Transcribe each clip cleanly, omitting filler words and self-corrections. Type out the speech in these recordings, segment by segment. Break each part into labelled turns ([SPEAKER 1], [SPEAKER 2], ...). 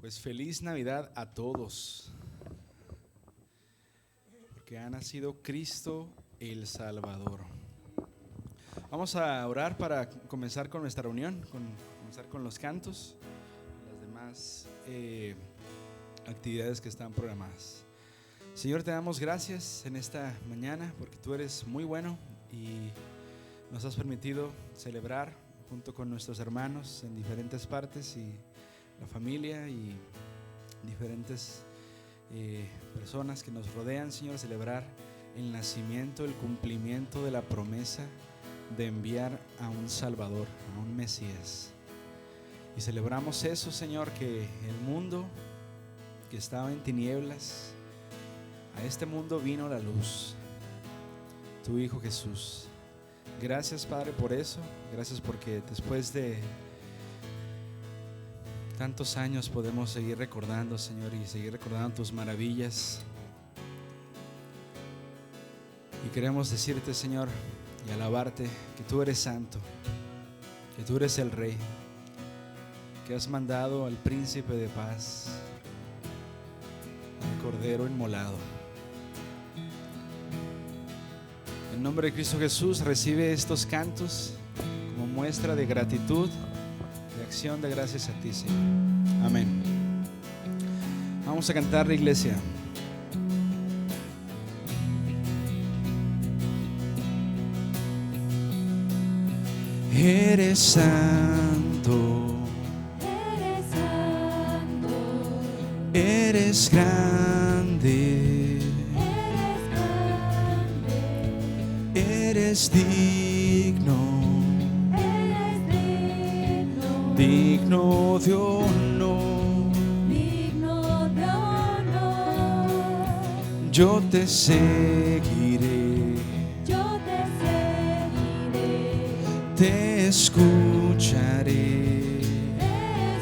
[SPEAKER 1] Pues feliz Navidad a todos, porque ha nacido Cristo el Salvador. Vamos a orar para comenzar con nuestra reunión, comenzar con los cantos, las demás actividades que están programadas. Señor, te damos gracias en esta mañana porque tú eres muy bueno y nos has permitido celebrar junto con nuestros hermanos en diferentes partes y la familia y diferentes personas que nos rodean, Señor, celebrar el nacimiento, el cumplimiento de la promesa de enviar a un Salvador, a un Mesías. Y celebramos eso, Señor, que el mundo que estaba en tinieblas, a este mundo vino la luz, tu Hijo Jesús. Gracias, Padre, por eso. Gracias porque después de tantos años podemos seguir recordando, Señor, y seguir recordando tus maravillas. Y queremos decirte, Señor, y alabarte que tú eres santo, que tú eres el Rey, que has mandado al Príncipe de Paz, al Cordero inmolado. En nombre de Cristo Jesús, recibe estos cantos como muestra de gratitud, de acción de gracias a ti, Señor. Amén. Vamos a cantar, la iglesia. Eres santo,
[SPEAKER 2] Eres santo,
[SPEAKER 1] eres grande, eres digno, digno de honor.
[SPEAKER 2] digno de honor.
[SPEAKER 1] Yo te seguiré,
[SPEAKER 2] Yo te seguiré,
[SPEAKER 1] te escucharé,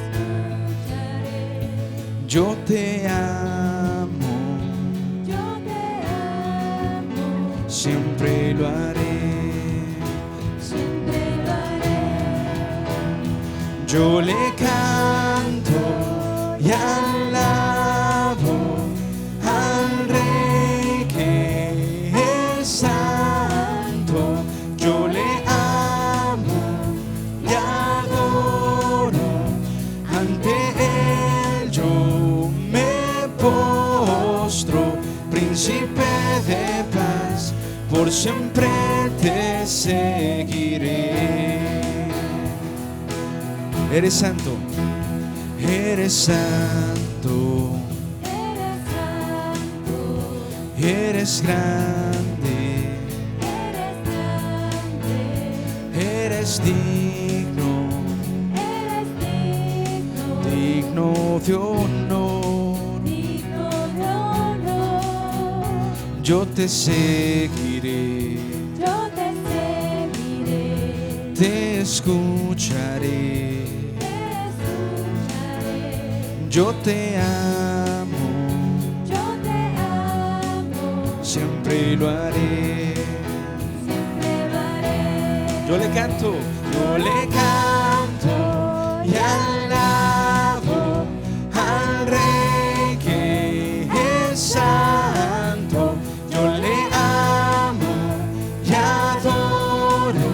[SPEAKER 2] escucharé.
[SPEAKER 1] yo te amo,
[SPEAKER 2] Yo te amo,
[SPEAKER 1] siempre lo haré.
[SPEAKER 2] siempre lo haré.
[SPEAKER 1] Yo le canto y alabo al Rey que es santo. Yo le amo y adoro, ante él yo me postro. Príncipe de paz, por siempre te seguiré. Eres santo, eres santo,
[SPEAKER 2] Eres santo,
[SPEAKER 1] eres grande,
[SPEAKER 2] eres grande,
[SPEAKER 1] eres digno, digno de honor.
[SPEAKER 2] digno de honor.
[SPEAKER 1] Yo te seguiré,
[SPEAKER 2] Yo te seguiré,
[SPEAKER 1] te escucharé,
[SPEAKER 2] escucharé.
[SPEAKER 1] yo te amo,
[SPEAKER 2] Yo te amo,
[SPEAKER 1] siempre lo haré.
[SPEAKER 2] siempre lo haré.
[SPEAKER 1] Yo le canto y alabo al Rey que es santo. Yo le amo y adoro,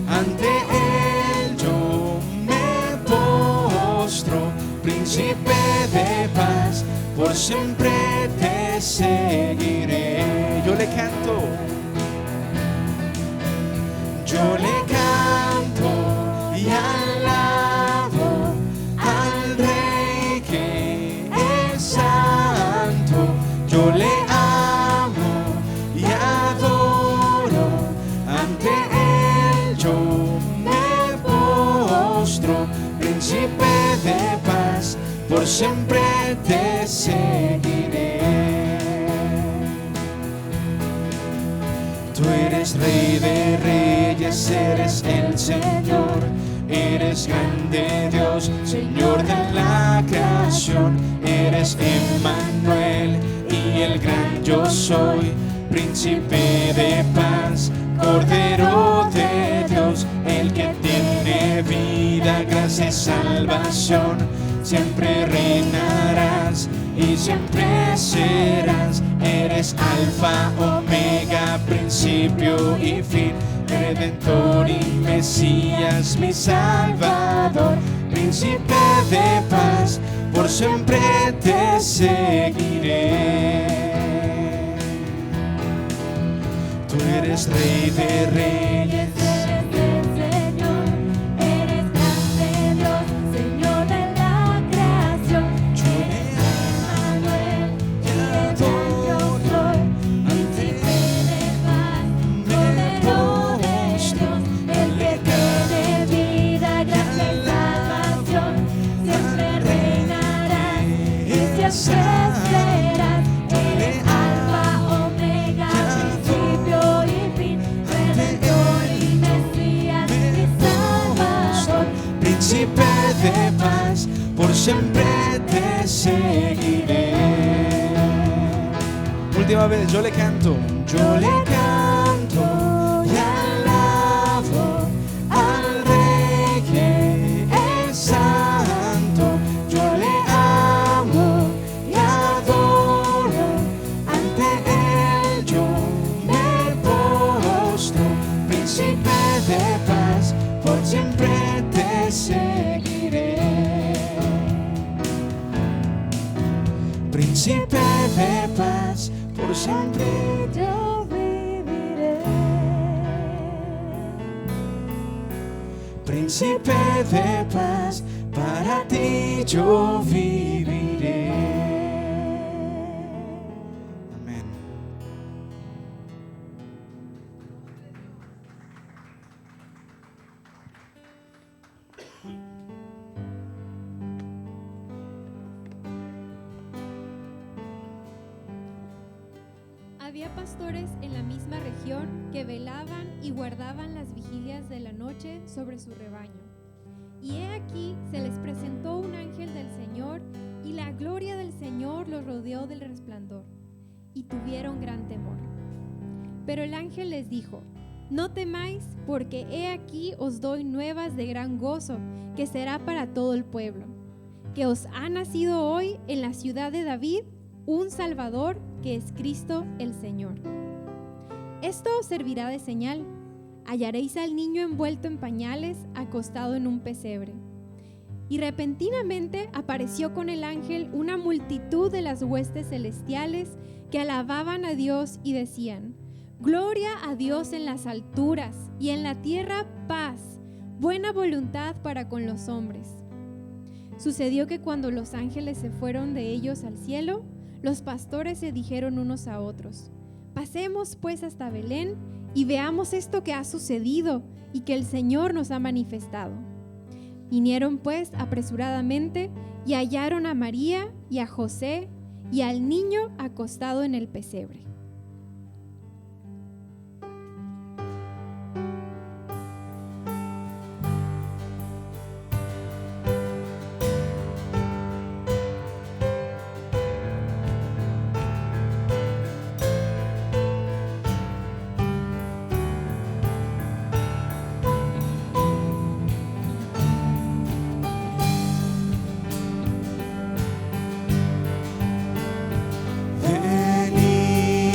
[SPEAKER 1] ante él yo me postro. Príncipe de paz, por siempre te seguiré. Yo le canto. Yo le canto y alabo al Rey que es santo. Yo le amo y adoro, ante él yo me postro. Príncipe de paz, por siempre te seguiré. Tú eres Rey de reyes, eres el Señor, eres grande Dios, Señor de la creación. Eres Emmanuel y el gran yo soy, Príncipe de paz, Cordero de Dios, el que tiene vida, gracia y salvación. siempre reinarás y siempre serás. Eres Alfa, Omega, principio y fin, Redentor y Mesías, mi Salvador, Príncipe de paz, por siempre te seguiré. Tú eres Rey de reyes,
[SPEAKER 2] Eres el Señor, eres grande Dios, Señor de la creación. Eres Emmanuel, y el gran yo soy, príncipe de paz, cordero de Dios, el que tiene vida, gracia y salvación. Siempre reinarás y siempre serás. Eres Alfa, Omega, principio y fin, Redentor y Mesías, mi Salvador.
[SPEAKER 1] Príncipe de paz, por siempre te seguiré. Última vez, yo le canto y alabo al Rey que es santo. Yo le amo y adoro, ante él yo me postro. Príncipe de paz, por siempre te seguiré. Príncipe de paz, por siempre.
[SPEAKER 2] Yo viviré.
[SPEAKER 1] Príncipe de paz, para ti yo viviré. Amén.
[SPEAKER 3] Había pastores en la misma región que velaban y guardaban las vigilias de la noche sobre su rebaño. Y he aquí se les presentó un ángel del Señor, y la gloria del Señor los rodeó del resplandor, y tuvieron gran temor. Pero el ángel les dijo: no temáis, porque he aquí os doy nuevas de gran gozo, que será para todo el pueblo, que os ha nacido hoy en la ciudad de David un Salvador, que es Cristo el Señor. Esto os servirá de señal: hallaréis al niño envuelto en pañales, acostado en un pesebre. Y repentinamente apareció con el ángel una multitud de las huestes celestiales que alababan a Dios y decían: gloria a Dios en las alturas, y en la tierra paz, buena voluntad para con los hombres. Sucedió que cuando los ángeles se fueron de ellos al cielo, los pastores se dijeron unos a otros: pasemos pues hasta Belén y veamos esto que ha sucedido y que el Señor nos ha manifestado. Vinieron pues apresuradamente y hallaron a María y a José y al niño acostado en el pesebre.
[SPEAKER 1] Venid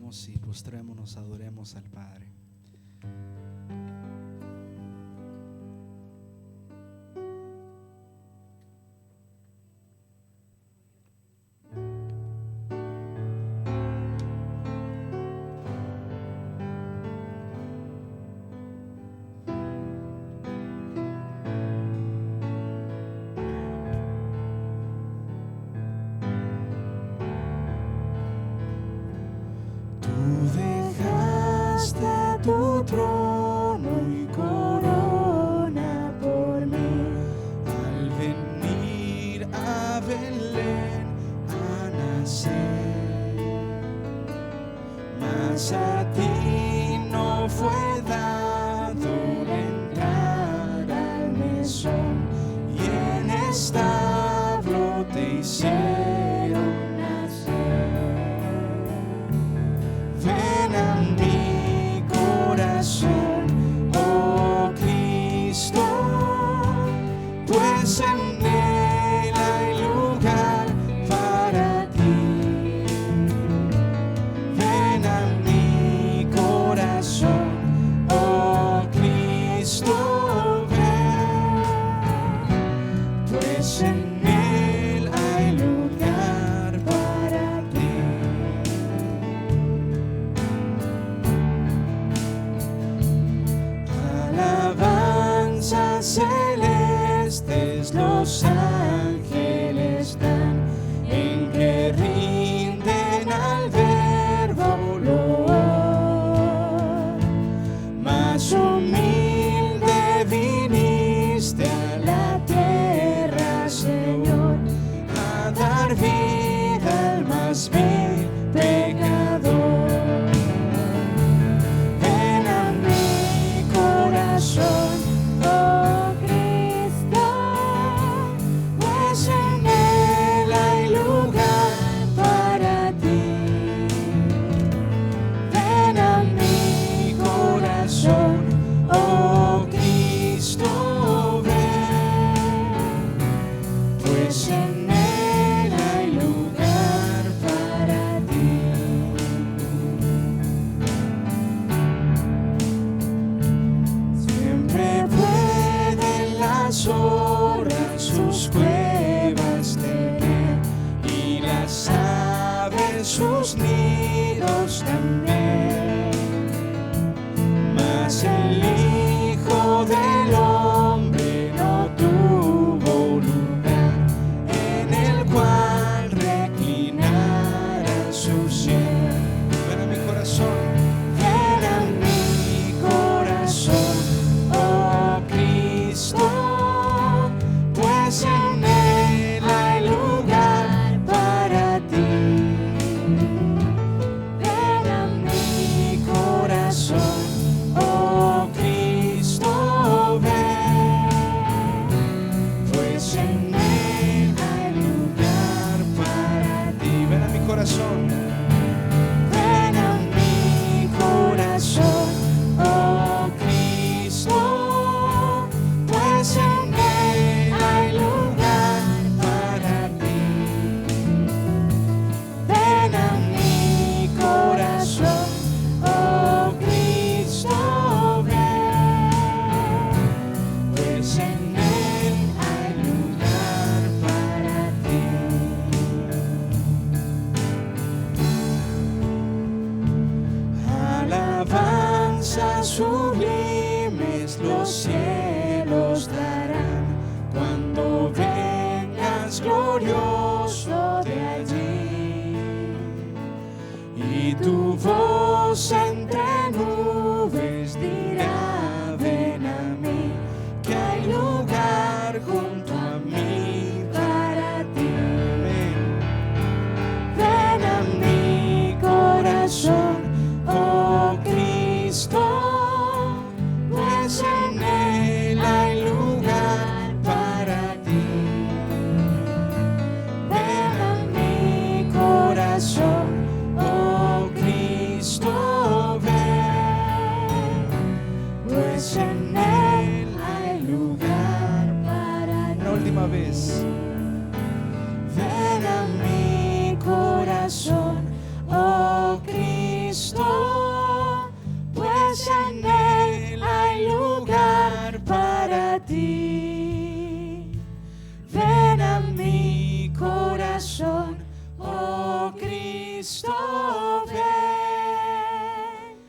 [SPEAKER 1] vamos y postrémonos, adoremos al Padre.
[SPEAKER 2] Tu trono y corona por mí.
[SPEAKER 1] Al venir a Belén a nacer, mas a ti no fue dado el entrar al mesón, y en establo te hicieron nacer. Ven a mí, corazón, oh Cristo, pues en él hay lugar para ti. Ven a mi corazón, oh Cristo, ven, pues en él hay lugar para ti. Alabanzas celestes los ángeles dan, en que rinden al Verbo loor. Más humilde viniste a la tierra, Señor, a dar vida al más vil pecador. Ven a mi corazón, oh Cristo, pues en él hay lugar para ti. Ven a mi corazón, oh Cristo, ven, pues en él hay lugar para ti. Siempre pueden las horas sus cuevas tener, y las aves sus nidos también. Mas el Hijo del Hombre no tuvo lugar en el cual reclinara su sien. Ven a mi corazón, ven a mi corazón, oh Cristo, pues en él hay lugar para ti. Ven a mi corazón, oh Cristo, ven, pues en él hay lugar para ti. Ven a mi corazón, ven a mi corazón, oh Cristo, pues en él hay lugar para ti. Ven a mi corazón, oh Cristo, ven, pues en él hay lugar para ti. Alabanzas sublimes los cielos darán cuando vengas glorioso de allí, y tu voz entre nubes dirá: ven a mí, que hay lugar junto a mí para ti. Ven a mi corazón, oh Cristo, pues en él hay lugar para ti. Ven a mi corazón, oh Cristo,
[SPEAKER 2] Cristo ven,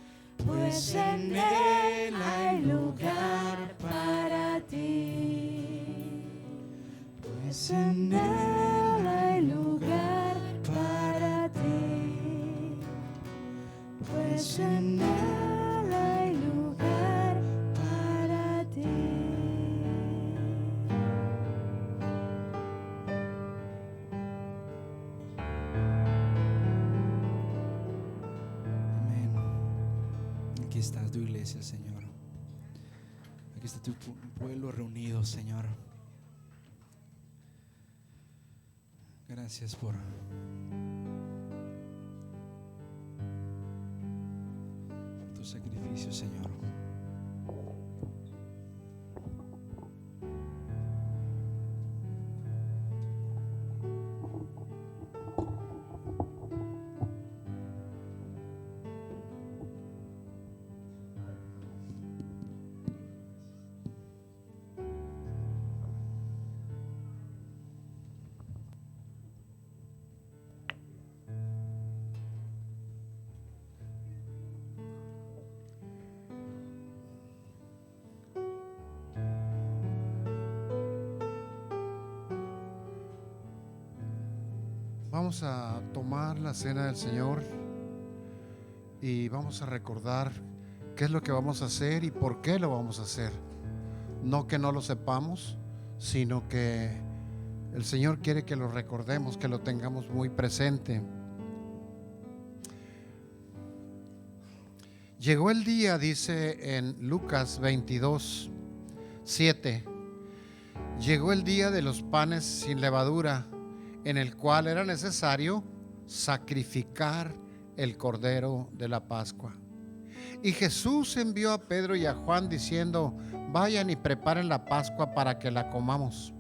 [SPEAKER 2] pues en Él hay lugar para ti. Pues en Él hay lugar para ti. Pues en Él hay lugar para ti.
[SPEAKER 1] Amén. Aquí está tu iglesia, Señor. Aquí está tu pueblo reunido, Señor. Gracias por tu sacrificio, Señor.
[SPEAKER 4] Vamos a tomar la cena del Señor y vamos a recordar qué es lo que vamos a hacer y por qué lo vamos a hacer. No que no lo sepamos, sino que el Señor quiere que lo recordemos, que lo tengamos muy presente. Llegó el día, dice en Lucas 22:7, llegó el día de los panes sin levadura, en el cual era necesario sacrificar el cordero de la Pascua. Y Jesús envió a Pedro y a Juan diciendo: vayan y preparen la Pascua para que la comamos.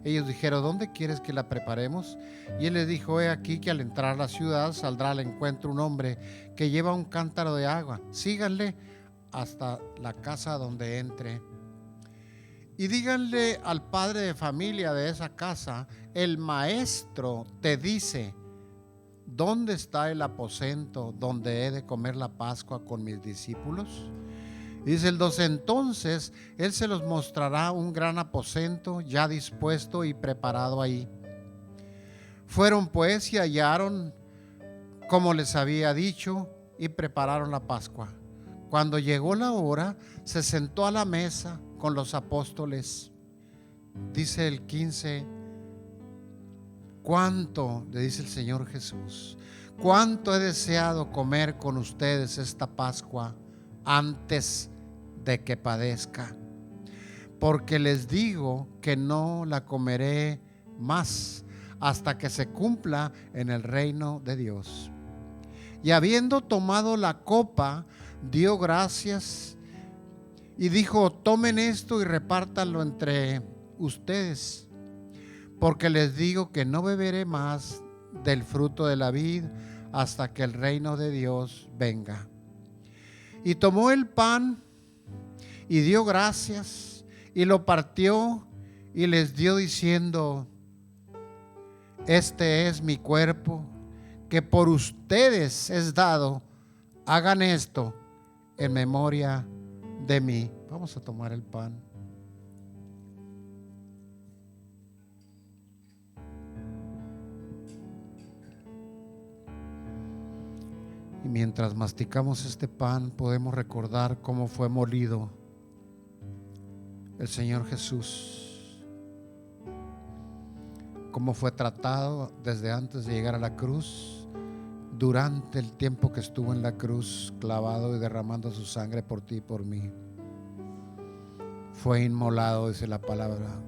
[SPEAKER 4] Ellos dijeron: ¿dónde quieres que la preparemos? Y él les dijo: he aquí que al entrar a la ciudad saldrá al encuentro un hombre que lleva un cántaro de agua. Síganle hasta la casa donde entre. Y díganle al padre de familia de esa casa: el maestro te dice, ¿dónde está el aposento donde he de comer la Pascua con mis discípulos? Y dice el 12: entonces él se los mostrará un gran aposento ya dispuesto y preparado ahí. Fueron pues y hallaron como les había dicho y prepararon la Pascua. Cuando llegó la hora, se sentó a la mesa con los apóstoles. Dice el 15: cuánto, le dice el Señor Jesús, cuánto he deseado comer con ustedes esta Pascua antes de que padezca, porque les digo que no la comeré más hasta que se cumpla en el reino de Dios. Y habiendo tomado la copa, dio gracias y dijo: tomen esto y repártanlo entre ustedes, porque les digo que no beberé más del fruto de la vid hasta que el reino de Dios venga. Y tomó el pan y dio gracias y lo partió y les dio diciendo: este es mi cuerpo que por ustedes es dado, hagan esto en memoria de mí. Vamos a tomar el pan. Y mientras masticamos este pan, podemos recordar cómo fue molido el Señor Jesús, cómo fue tratado desde antes de llegar a la cruz, durante el tiempo que estuvo en la cruz, clavado y derramando su sangre por ti y por mí. Fue inmolado, dice la palabra.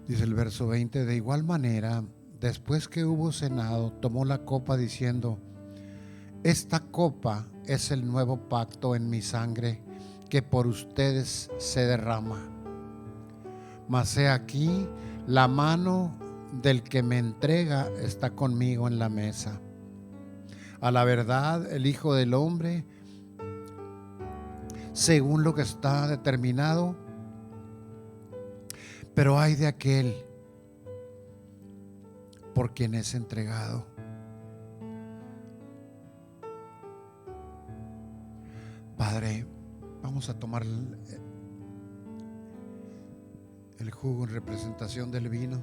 [SPEAKER 4] Dice el verso 20: de igual manera, después que hubo cenado, tomó la copa diciendo: esta copa es el nuevo pacto en mi sangre, que por ustedes se derrama. Mas he aquí, la mano del que me entrega está conmigo en la mesa. A la verdad, el Hijo del Hombre según lo que está determinado, pero hay de aquel por quien es entregado. Padre, vamos a tomar el jugo en representación del vino.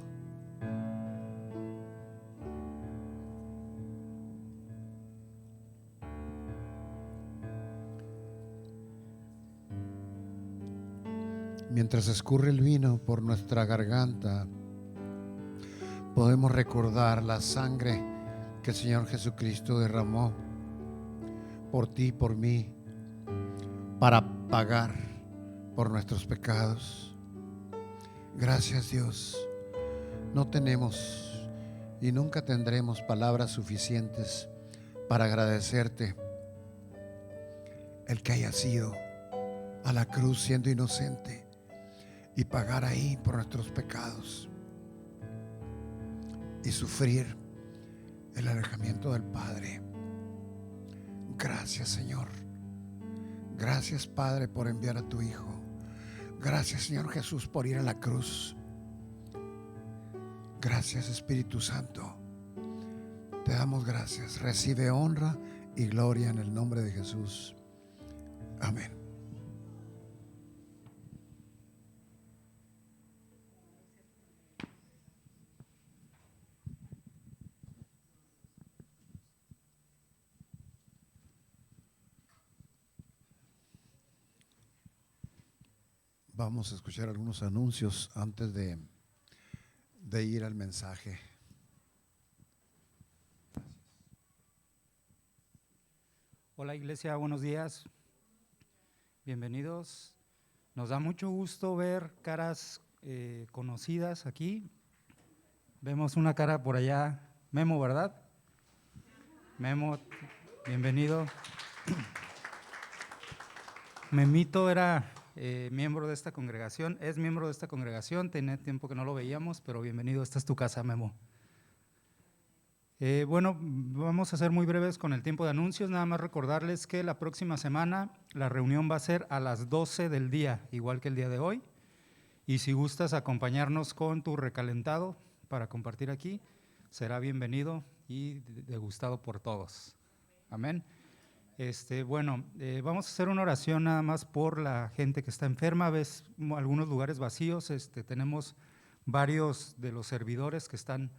[SPEAKER 4] Mientras escurre el vino por nuestra garganta, podemos recordar la sangre que el Señor Jesucristo derramó por ti y por mí para pagar por nuestros pecados. Gracias, Dios. No tenemos y nunca tendremos palabras suficientes para agradecerte el que haya sido a la cruz siendo inocente y pagar ahí por nuestros pecados y sufrir el alejamiento del Padre. Gracias, Señor. Gracias, Padre, por enviar a tu Hijo. Gracias, Señor Jesús, por ir a la cruz. Gracias, Espíritu Santo. Te damos gracias. Recibe honra y gloria en el nombre de Jesús. Amén. Vamos a escuchar algunos anuncios antes de ir al mensaje.
[SPEAKER 5] Hola iglesia, buenos días. Bienvenidos. Nos da mucho gusto ver caras conocidas aquí. Vemos una cara por allá, Memo, ¿verdad? Memo, bienvenido. Memito era miembro de esta congregación, es miembro de esta congregación, tenía tiempo que no lo veíamos, pero bienvenido, esta es tu casa, Memo. Bueno, vamos a ser muy breves con el tiempo de anuncios, nada más recordarles que la próxima semana la reunión va a ser a las 12 del día, igual que el día de hoy, y si gustas acompañarnos con tu recalentado para compartir aquí, será bienvenido y degustado por todos. Amén. Bueno, vamos a hacer una oración nada más por la gente que está enferma. Ves algunos lugares vacíos, tenemos varios de los servidores que están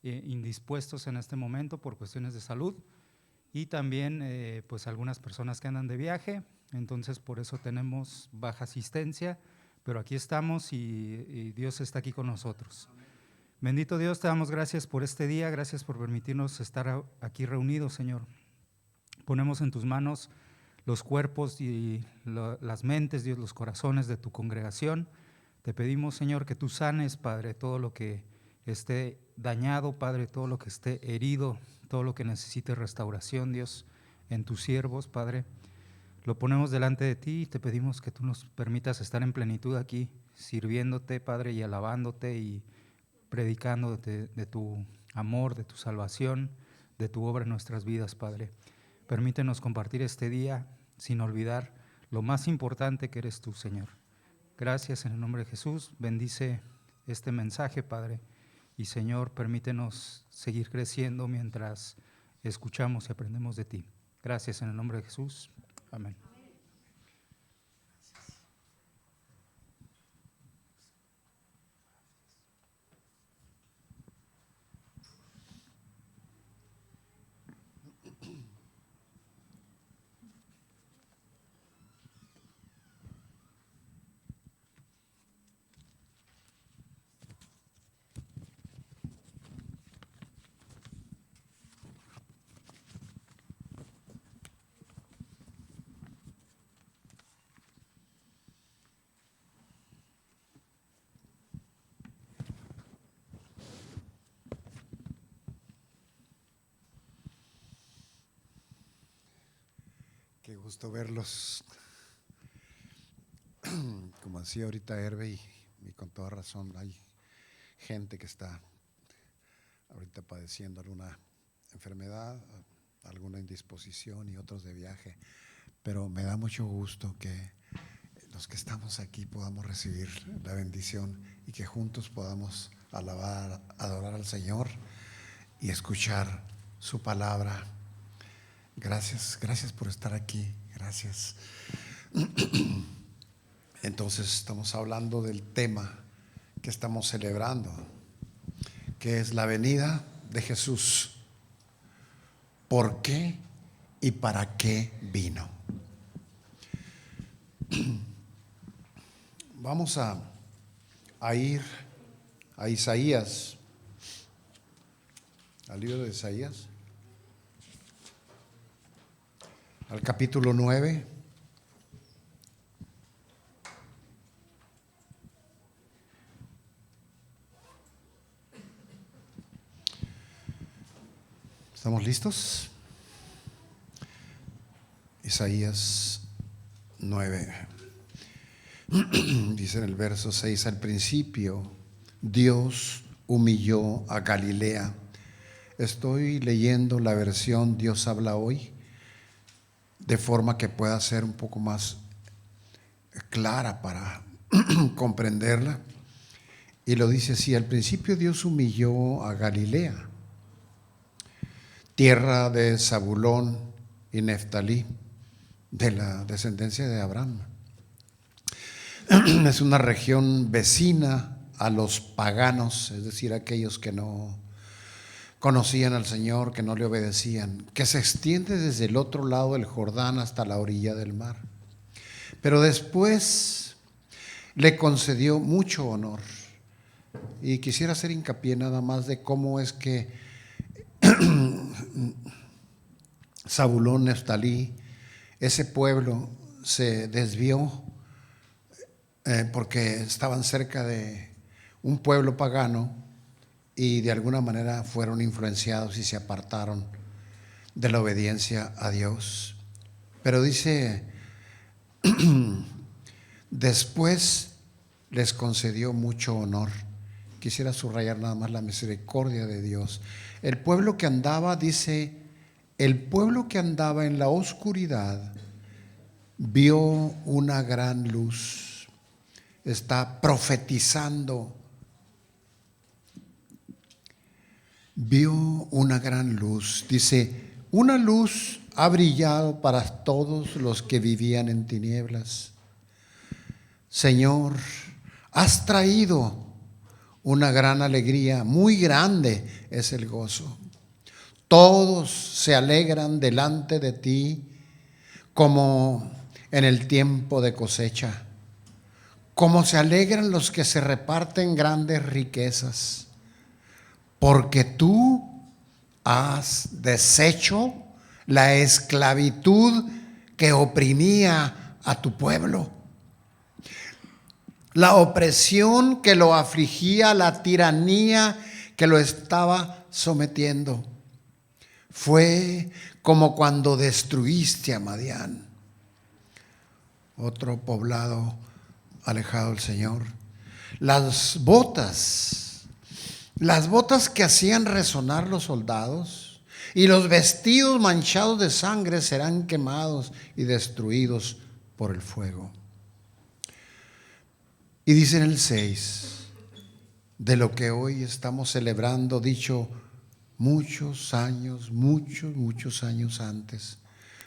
[SPEAKER 5] indispuestos en este momento por cuestiones de salud y también pues algunas personas que andan de viaje, entonces por eso tenemos baja asistencia, pero aquí estamos y Dios está aquí con nosotros. Bendito Dios, te damos gracias por este día, gracias por permitirnos estar aquí reunidos, Señor. Ponemos en tus manos los cuerpos y las mentes, Dios, los corazones de tu congregación. Te pedimos, Señor, que tú sanes, Padre, todo lo que esté dañado, Padre, todo lo que esté herido, todo lo que necesite restauración, Dios, en tus siervos, Padre. Lo ponemos delante de ti y te pedimos que tú nos permitas estar en plenitud aquí, sirviéndote, Padre, y alabándote y predicando de tu amor, de tu salvación, de tu obra en nuestras vidas, Padre. Permítenos compartir este día sin olvidar lo más importante que eres tú, Señor. Gracias en el nombre de Jesús. Bendice este mensaje, Padre. Y, Señor, permítenos seguir creciendo mientras escuchamos y aprendemos de ti. Gracias en el nombre de Jesús. Amén.
[SPEAKER 4] Qué gusto verlos. Como decía ahorita Herve, y con toda razón, hay gente que está ahorita padeciendo alguna enfermedad, alguna indisposición y otros de viaje. Pero me da mucho gusto que los que estamos aquí podamos recibir la bendición y que juntos podamos alabar, adorar al Señor y escuchar su palabra. Gracias por estar aquí. Gracias. Entonces estamos hablando del tema que estamos celebrando, que es la venida de Jesús. ¿Por qué y para qué vino? Vamos a ir a Isaías, al libro de Isaías, al capítulo 9. ¿Estamos listos? Isaías 9. Dice en el verso 6: al principio Dios humilló a Galilea. Estoy leyendo la versión Dios habla hoy, de forma que pueda ser un poco más clara para comprenderla. Y lo dice así: al principio Dios humilló a Galilea, tierra de Zabulón y Neftalí, de la descendencia de Abraham. Es una región vecina a los paganos, es decir, aquellos que no conocían al Señor, que no le obedecían, que se extiende desde el otro lado del Jordán hasta la orilla del mar. Pero después le concedió mucho honor. Y quisiera hacer hincapié nada más de cómo es que Zabulón, Neftalí, ese pueblo se desvió porque estaban cerca de un pueblo pagano y de alguna manera fueron influenciados y se apartaron de la obediencia a Dios. Pero dice, después les concedió mucho honor. Quisiera subrayar nada más la misericordia de Dios. El pueblo que andaba, dice, el pueblo que andaba en la oscuridad vio una gran luz. Está profetizando. Vio una gran luz. Dice, una luz ha brillado para todos los que vivían en tinieblas. Señor, has traído una gran alegría, muy grande es el gozo. Todos se alegran delante de ti como en el tiempo de cosecha, como se alegran los que se reparten grandes riquezas, porque tú has deshecho la esclavitud que oprimía a tu pueblo, la opresión que lo afligía, la tiranía que lo estaba sometiendo. Fue como cuando destruiste a Madián, otro poblado alejado del Señor. Las botas que hacían resonar los soldados y los vestidos manchados de sangre serán quemados y destruidos por el fuego. Y dice en el 6, de lo que hoy estamos celebrando, dicho muchos años antes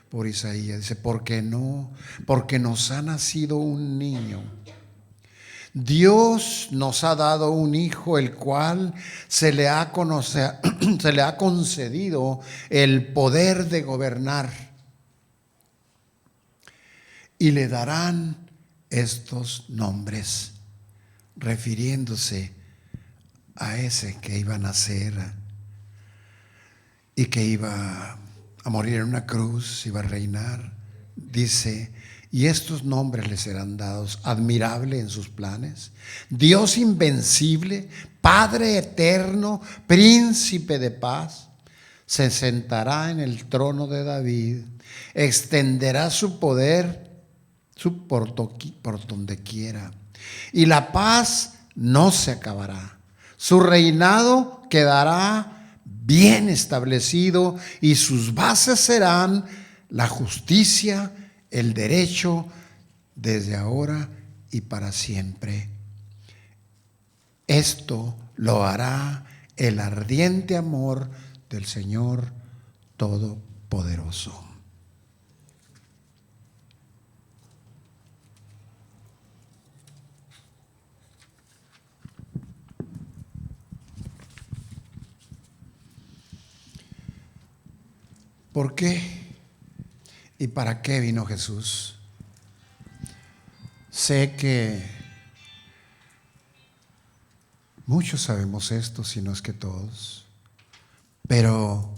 [SPEAKER 4] por Isaías. Dice, porque nos ha nacido un niño. Dios nos ha dado un hijo, el cual se le ha concedido el poder de gobernar. Y le darán estos nombres, refiriéndose a ese que iba a nacer y que iba a morir en una cruz, iba a reinar. Dice, y estos nombres le serán dados: admirable en sus planes, Dios invencible, Padre eterno, príncipe de paz. Se sentará en el trono de David, extenderá su poder por donde quiera, y la paz no se acabará. Su reinado quedará bien establecido y sus bases serán la justicia, el derecho desde ahora y para siempre. Esto lo hará el ardiente amor del Señor Todopoderoso. ¿Por qué y para qué vino Jesús? Sé que muchos sabemos esto, si no es que todos, pero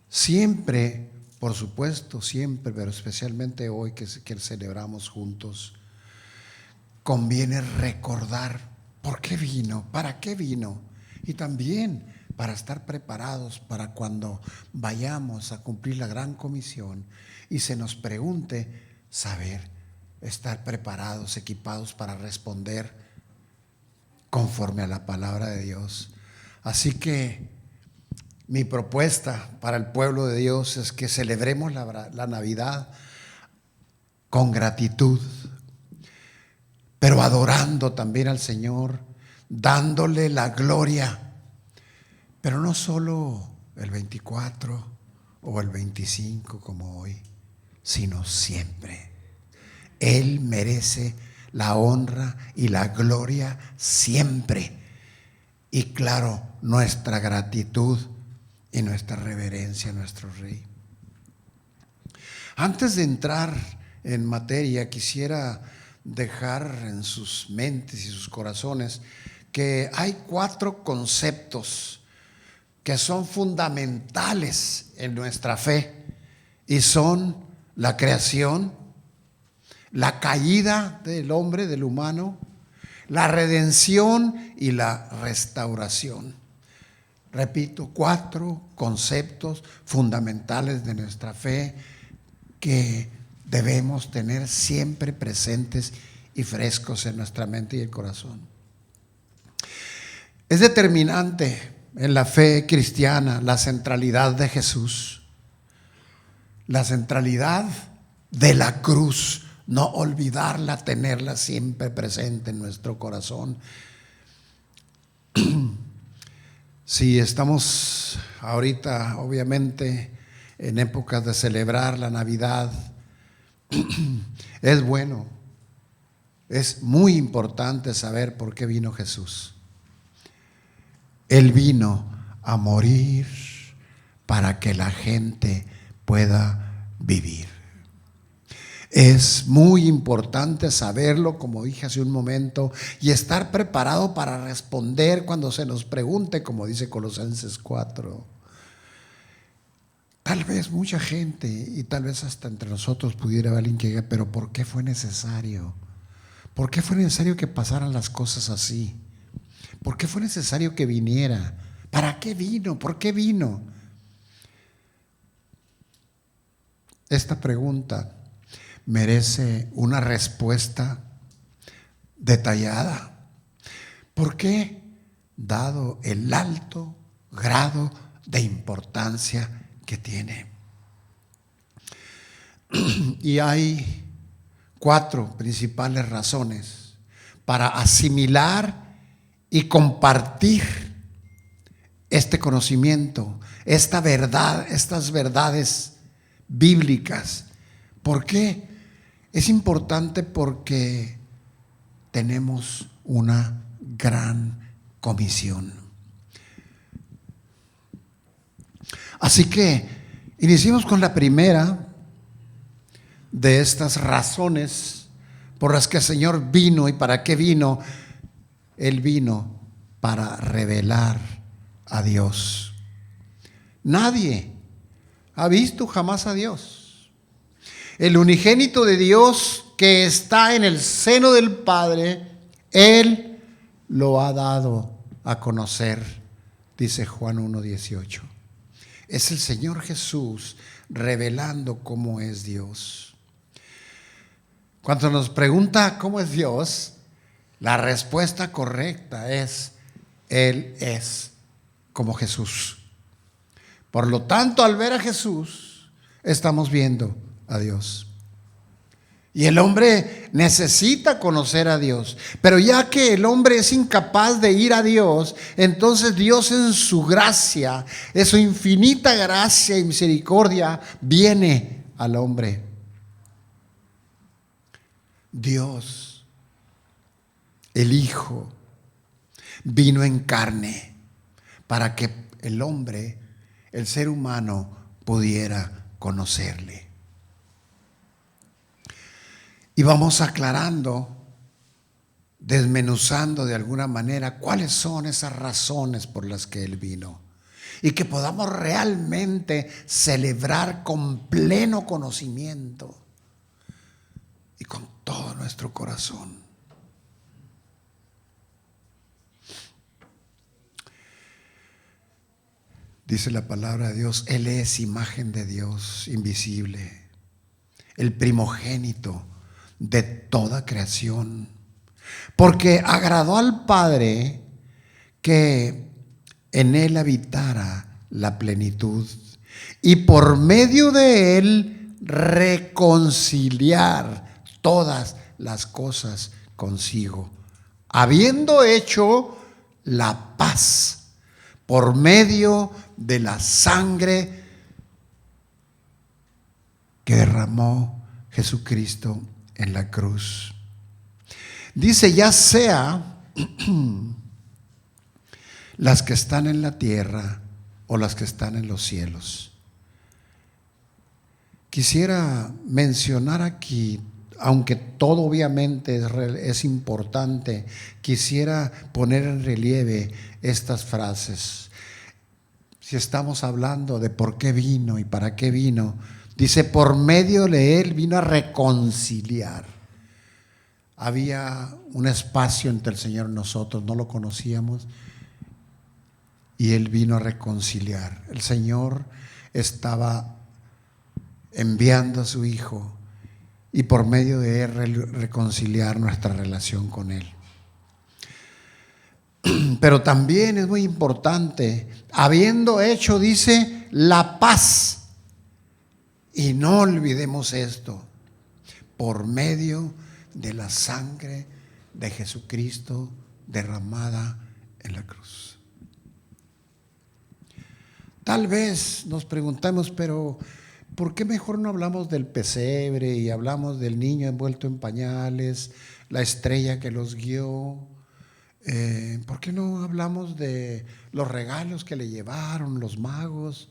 [SPEAKER 4] siempre, por supuesto, siempre, pero especialmente hoy que celebramos juntos, conviene recordar por qué vino, para qué vino, y también para estar preparados para cuando vayamos a cumplir la gran comisión y se nos pregunte, saber, estar preparados, equipados para responder conforme a la palabra de Dios. Así que mi propuesta para el pueblo de Dios es que celebremos la Navidad con gratitud, pero adorando también al Señor, dándole la gloria. Pero no solo el 24 o el 25 como hoy, sino siempre. Él merece la honra y la gloria siempre. Y claro, nuestra gratitud y nuestra reverencia a nuestro Rey. Antes de entrar en materia, quisiera dejar en sus mentes y sus corazones que hay 4 conceptos que son fundamentales en nuestra fe, y son la creación, la caída del hombre, del humano, la redención y la restauración. Repito, 4 conceptos fundamentales de nuestra fe que debemos tener siempre presentes y frescos en nuestra mente y el corazón. Es determinante en la fe cristiana la centralidad de Jesús, la centralidad de la cruz, no olvidarla, tenerla siempre presente en nuestro corazón. Si estamos ahorita, obviamente, en épocas de celebrar la Navidad, es bueno, es muy importante saber por qué vino Jesús. Él vino a morir para que la gente pueda vivir. Es muy importante saberlo, como dije hace un momento, y estar preparado para responder cuando se nos pregunte, como dice Colosenses 4. Tal vez mucha gente, y tal vez hasta entre nosotros pudiera haber alguien que diga, pero ¿por qué fue necesario? ¿Por qué fue necesario que pasaran las cosas así? ¿Por qué fue necesario que viniera? ¿Para qué vino? ¿Por qué vino? Esta pregunta merece una respuesta detallada. ¿Por qué? Dado el alto grado de importancia que tiene. Y hay 4 principales razones para asimilar y compartir este conocimiento, esta verdad, estas verdades bíblicas. ¿Por qué? Es importante porque tenemos una gran comisión. Así que iniciemos con la primera de estas razones por las que el Señor vino. ¿Y para qué vino? Él vino para revelar a Dios. Nadie ha visto jamás a Dios. El unigénito de Dios que está en el seno del Padre, Él lo ha dado a conocer, dice Juan 1:18. Es el Señor Jesús revelando cómo es Dios. Cuando nos pregunta cómo es Dios, la respuesta correcta es: Él es como Jesús. Por lo tanto, al ver a Jesús, estamos viendo a Dios. Y el hombre necesita conocer a Dios. Pero ya que el hombre es incapaz de ir a Dios, entonces Dios en su gracia, en su infinita gracia y misericordia, viene al hombre. Dios, el Hijo, vino en carne para que el hombre, el ser humano, pudiera conocerle. Y vamos aclarando, desmenuzando de alguna manera cuáles son esas razones por las que Él vino. Y que podamos realmente celebrar con pleno conocimiento y con todo nuestro corazón. Dice la palabra de Dios, Él es imagen de Dios invisible, el primogénito de toda creación, porque agradó al Padre que en Él habitara la plenitud y por medio de Él reconciliar todas las cosas consigo, habiendo hecho la paz por medio de la sangre que derramó Jesucristo en la cruz. Dice, ya sea las que están en la tierra o las que están en los cielos. Quisiera mencionar aquí, aunque todo obviamente es importante, quisiera poner en relieve estas frases. Si estamos hablando de por qué vino y para qué vino, dice, por medio de Él vino a reconciliar. Había un espacio entre el Señor y nosotros, no lo conocíamos, y Él vino a reconciliar. El Señor estaba enviando a su Hijo y por medio de Él reconciliar nuestra relación con Él. Pero también es muy importante, habiendo hecho, dice, la paz. Y no olvidemos esto, por medio de la sangre de Jesucristo derramada en la cruz. Tal vez nos preguntamos, pero ¿por qué mejor no hablamos del pesebre y hablamos del niño envuelto en pañales, la estrella que los guió? ¿Por qué no hablamos de los regalos que le llevaron los magos?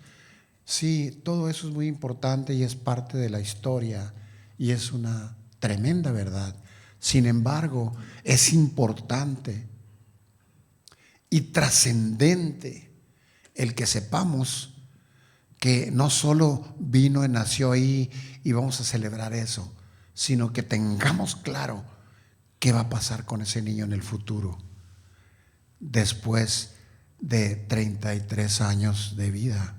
[SPEAKER 4] Sí, todo eso es muy importante y es parte de la historia y es una tremenda verdad. Sin embargo, es importante y trascendente el que sepamos que no solo vino y nació ahí y vamos a celebrar eso, sino que tengamos claro qué va a pasar con ese niño en el futuro, después de 33 años de vida.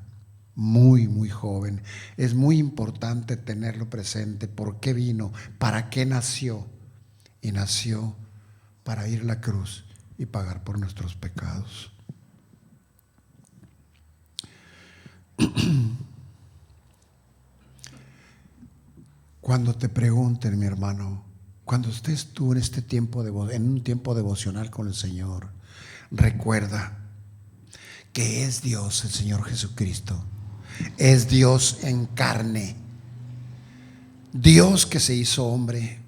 [SPEAKER 4] Muy, muy joven. Es muy importante tenerlo presente. ¿Por qué vino? ¿Para qué nació? Y nació para ir a la cruz y pagar por nuestros pecados. Cuando te pregunten, mi hermano, cuando estés tú en este tiempo en un tiempo devocional con el Señor, recuerda que es Dios el Señor Jesucristo. Es Dios en carne, Dios que se hizo hombre.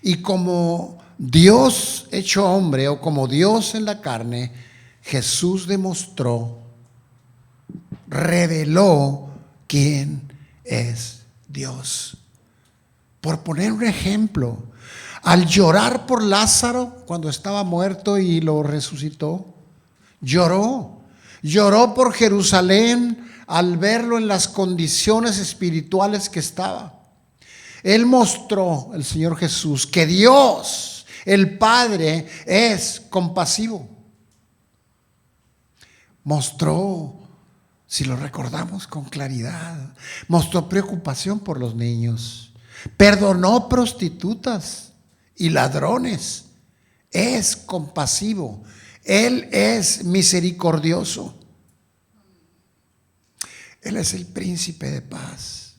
[SPEAKER 4] Y como Dios hecho hombre, o como Dios en la carne, Jesús demostró, reveló quién es Dios. Por poner un ejemplo, al llorar por Lázaro cuando estaba muerto y lo resucitó, lloró por Jerusalén al verlo en las condiciones espirituales que estaba. Él mostró, el Señor Jesús, que Dios, el Padre, es compasivo. Mostró, si lo recordamos con claridad, mostró preocupación por los niños. Perdonó prostitutas y ladrones. Es compasivo. Él es misericordioso. Él es el príncipe de paz.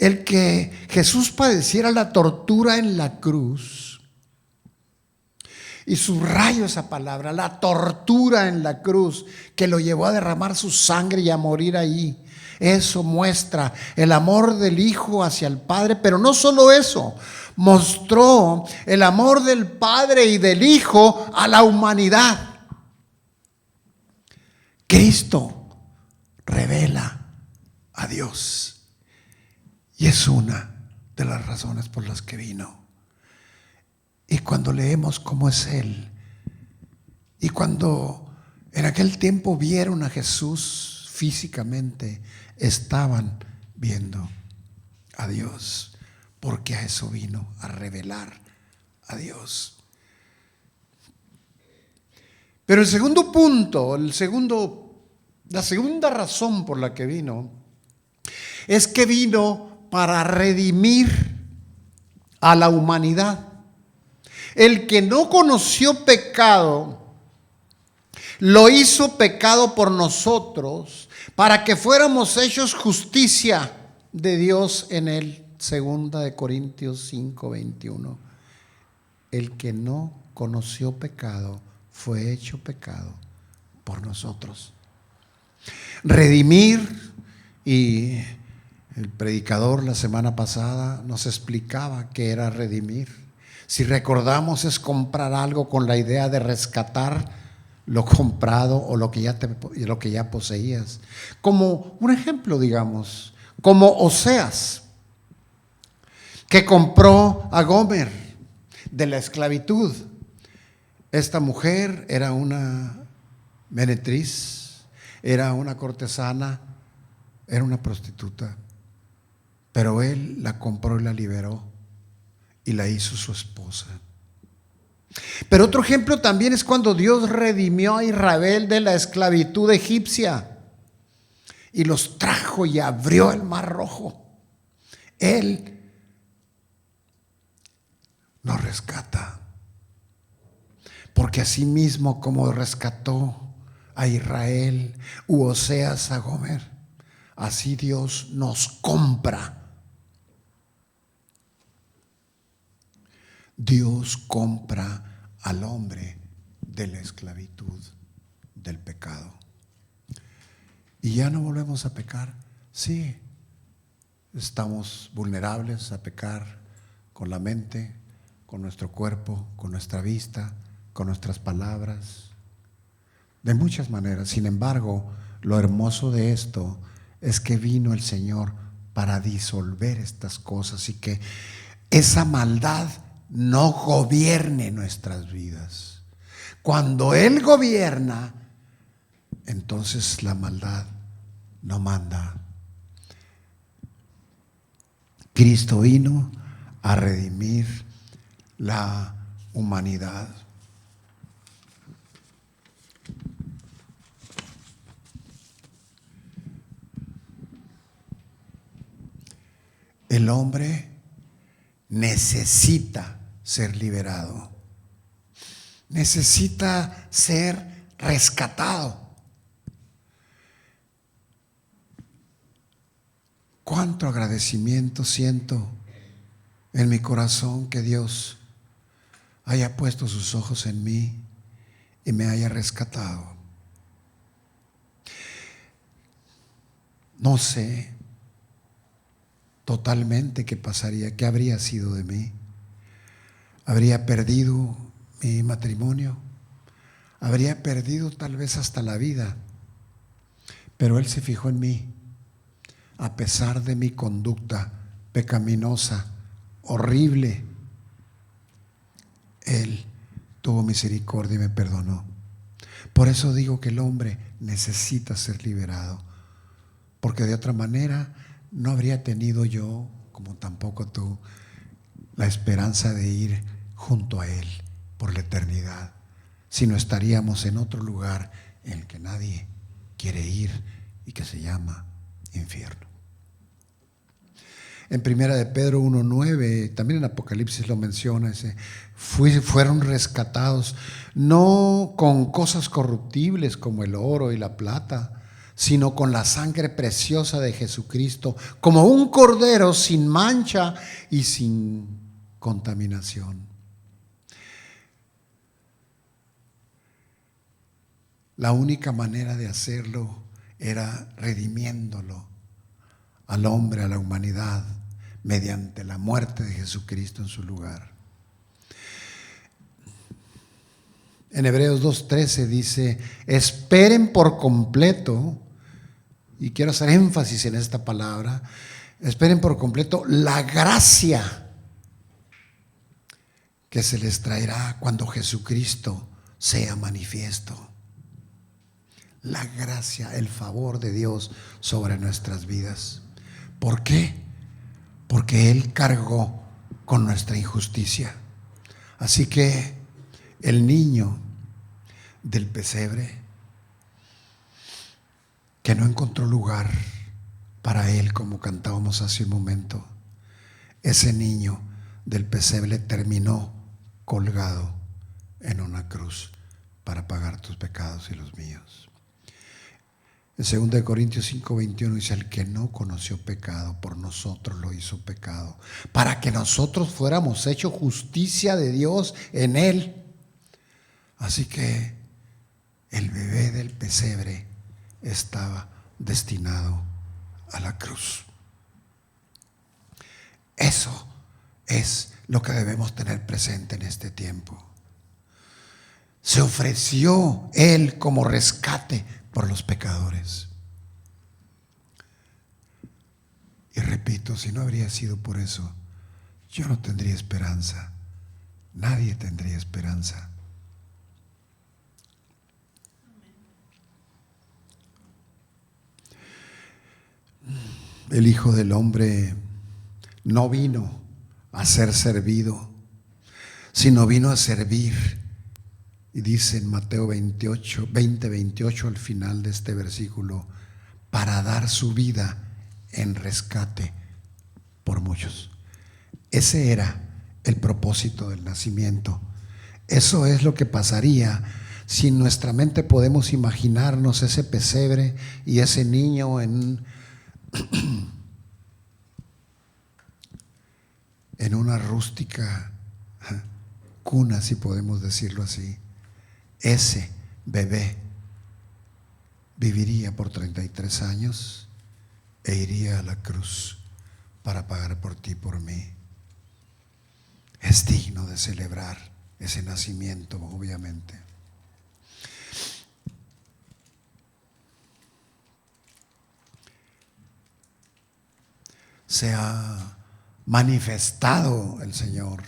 [SPEAKER 4] el que Jesús padeciera la tortura en la cruz, y subrayo esa palabra, la tortura en la cruz, que lo llevó a derramar su sangre y a morir ahí. Eso muestra el amor del Hijo hacia el Padre, pero no solo eso, mostró el amor del Padre y del Hijo a la humanidad. Cristo revela a Dios, y es una de las razones por las que vino. Y cuando leemos cómo es Él, y cuando en aquel tiempo vieron a Jesús físicamente, estaban viendo a Dios, porque a eso vino, a revelar a Dios. Pero el segundo punto, la segunda razón por la que vino, es que vino para redimir a la humanidad. El que no conoció pecado, lo hizo pecado por nosotros, para que fuéramos hechos justicia de Dios en él. 2 Corintios 5:21. El que no conoció pecado fue hecho pecado por nosotros. Redimir, y el predicador la semana pasada nos explicaba qué era redimir. Si recordamos, es comprar algo con la idea de rescatar lo comprado o lo que ya poseías. Como un ejemplo, digamos, como Oseas, que compró a Gomer de la esclavitud. Esta mujer era una meretriz, era una cortesana, era una prostituta, pero él la compró y la liberó y la hizo su esposa. Pero otro ejemplo también es cuando Dios redimió a Israel de la esclavitud egipcia y los trajo y abrió el Mar Rojo. Él nos rescata, porque así mismo como rescató a Israel u Oseas a Gomer, así Dios nos compra. Dios compra al hombre de la esclavitud del pecado. Y ya no volvemos a pecar. Sí, estamos vulnerables a pecar con la mente, con nuestro cuerpo, con nuestra vista, con nuestras palabras, de muchas maneras. Sin embargo, lo hermoso de esto es que vino el Señor para disolver estas cosas y que esa maldad no gobierne nuestras vidas. Cuando Él gobierna, entonces la maldad no manda. Cristo vino a redimir la humanidad. El hombre necesita ser liberado, necesita ser rescatado. Cuánto agradecimiento siento en mi corazón que Dios haya puesto sus ojos en mí y me haya rescatado. No sé totalmente qué pasaría, qué habría sido de mí. Habría perdido mi matrimonio, habría perdido tal vez hasta la vida, pero Él se fijó en mí, a pesar de mi conducta pecaminosa, horrible. Él tuvo misericordia y me perdonó. Por eso digo que el hombre necesita ser liberado, porque de otra manera no habría tenido yo, como tampoco tú, la esperanza de ir junto a Él por la eternidad, sino estaríamos en otro lugar en el que nadie quiere ir y que se llama infierno. En 1 de Pedro 1:9, también en Apocalipsis lo menciona, fueron rescatados no con cosas corruptibles como el oro y la plata, sino con la sangre preciosa de Jesucristo, como un cordero sin mancha y sin contaminación. La única manera de hacerlo era redimiéndolo al hombre, a la humanidad, mediante la muerte de Jesucristo en su lugar. En Hebreos 2:13 dice: esperen por completo, y quiero hacer énfasis en esta palabra, esperen por completo la gracia que se les traerá cuando Jesucristo sea manifiesto. La gracia, el favor de Dios sobre nuestras vidas. ¿Por qué? Porque Él cargó con nuestra injusticia. Así que el niño del pesebre, que no encontró lugar para él, como cantábamos hace un momento, ese niño del pesebre terminó colgado en una cruz para pagar tus pecados y los míos. En 2 Corintios 5:21 dice: el que no conoció pecado, por nosotros lo hizo pecado, para que nosotros fuéramos hechos justicia de Dios en él. Así que el bebé del pesebre estaba destinado a la cruz. Eso es lo que debemos tener presente en este tiempo. Se ofreció Él como rescate por los pecadores. Y repito, si no habría sido por eso, yo no tendría esperanza. Nadie tendría esperanza. El Hijo del Hombre no vino a ser servido, sino vino a servir. Y dice en Mateo 20:28 al final de este versículo: para dar su vida en rescate por muchos. Ese era el propósito del nacimiento. Eso es lo que pasaría si en nuestra mente podemos imaginarnos ese pesebre y ese niño en una rústica cuna, si podemos decirlo así. Ese bebé viviría por 33 años e iría a la cruz para pagar por ti y por mí. Es digno de celebrar ese nacimiento, obviamente. Se ha manifestado el Señor,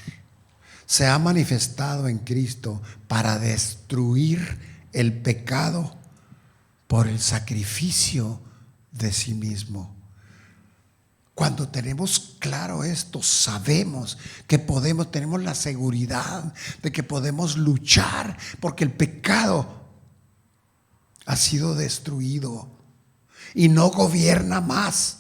[SPEAKER 4] se ha manifestado en Cristo para destruir el pecado por el sacrificio de sí mismo. Cuando tenemos claro esto, sabemos que tenemos la seguridad de que podemos luchar, porque el pecado ha sido destruido y no gobierna más.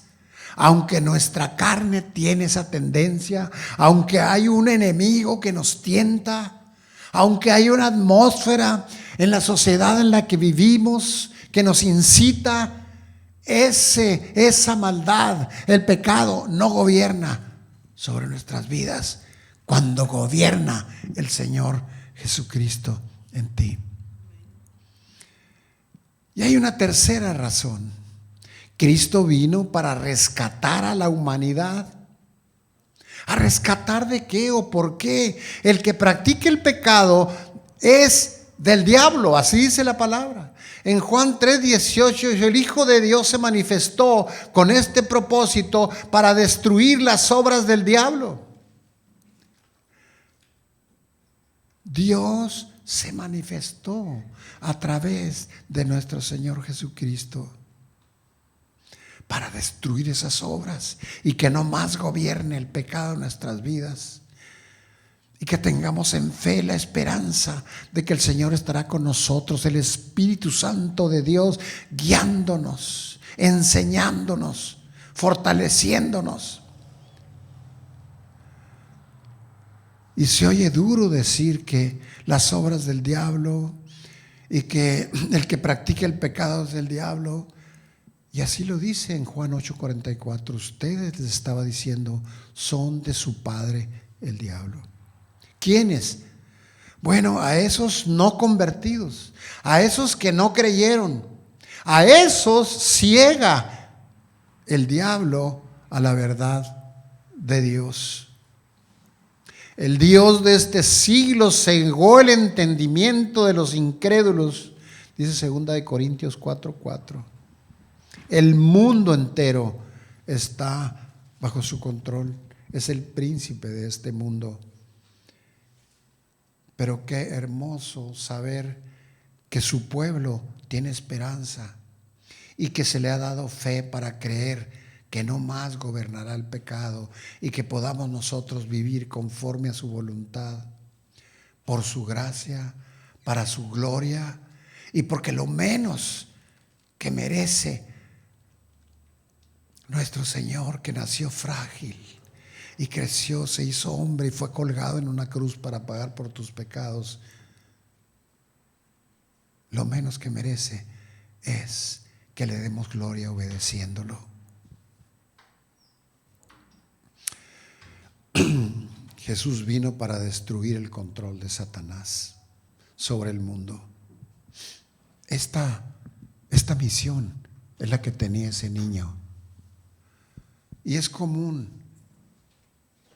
[SPEAKER 4] Aunque nuestra carne tiene esa tendencia, aunque hay un enemigo que nos tienta, aunque hay una atmósfera en la sociedad en la que vivimos que nos incita, esa maldad, el pecado, no gobierna sobre nuestras vidas cuando gobierna el Señor Jesucristo en ti. Y hay una tercera razón. Cristo vino para rescatar a la humanidad. ¿A rescatar de qué o por qué? El que practique el pecado es del diablo, así dice la palabra. En Juan 3:18, el Hijo de Dios se manifestó con este propósito para destruir las obras del diablo. Dios se manifestó a través de nuestro Señor Jesucristo para destruir esas obras y que no más gobierne el pecado en nuestras vidas. Y que tengamos en fe la esperanza de que el Señor estará con nosotros, el Espíritu Santo de Dios, guiándonos, enseñándonos, fortaleciéndonos. Y se oye duro decir que las obras del diablo y que el que practique el pecado es del diablo. Y así lo dice en Juan 8:44. Ustedes, les estaba diciendo, son de su padre el diablo. ¿Quiénes? Bueno, a esos no convertidos, a esos que no creyeron, a esos ciega el diablo a la verdad de Dios. El Dios de este siglo cegó el entendimiento de los incrédulos, dice 2 Corintios 4:4. El mundo entero está bajo su control, es el príncipe de este mundo. Pero qué hermoso saber que su pueblo tiene esperanza y que se le ha dado fe para creer que no más gobernará el pecado y que podamos nosotros vivir conforme a su voluntad, por su gracia, para su gloria y porque lo menos que merece nuestro Señor, que nació frágil y creció, se hizo hombre y fue colgado en una cruz para pagar por tus pecados, lo menos que merece es que le demos gloria obedeciéndolo. Jesús vino para destruir el control de Satanás sobre el mundo. Esta misión es la que tenía ese niño. Y es común,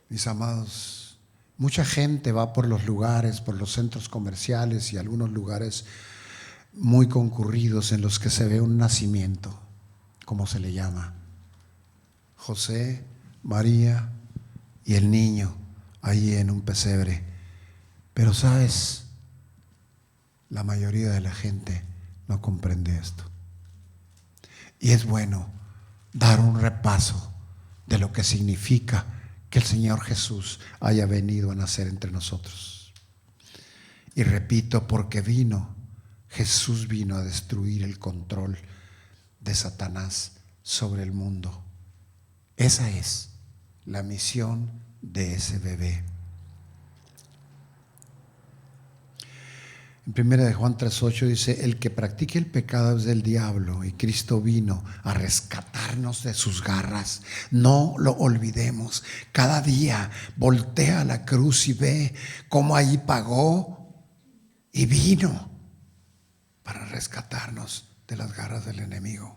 [SPEAKER 4] mis amados, mucha gente va por los lugares, por los centros comerciales y algunos lugares muy concurridos en los que se ve un nacimiento, como se le llama. José, María y el niño ahí en un pesebre. Pero sabes, la mayoría de la gente no comprende esto. Y es bueno dar un repaso de lo que significa que el Señor Jesús haya venido a nacer entre nosotros. Y repito, porque Jesús vino a destruir el control de Satanás sobre el mundo. Esa es la misión de ese bebé. En 1 de Juan 3:8 dice: el que practique el pecado es del diablo, y Cristo vino a rescatarnos de sus garras. No lo olvidemos. Cada día voltea a la cruz y ve cómo ahí pagó y vino para rescatarnos de las garras del enemigo.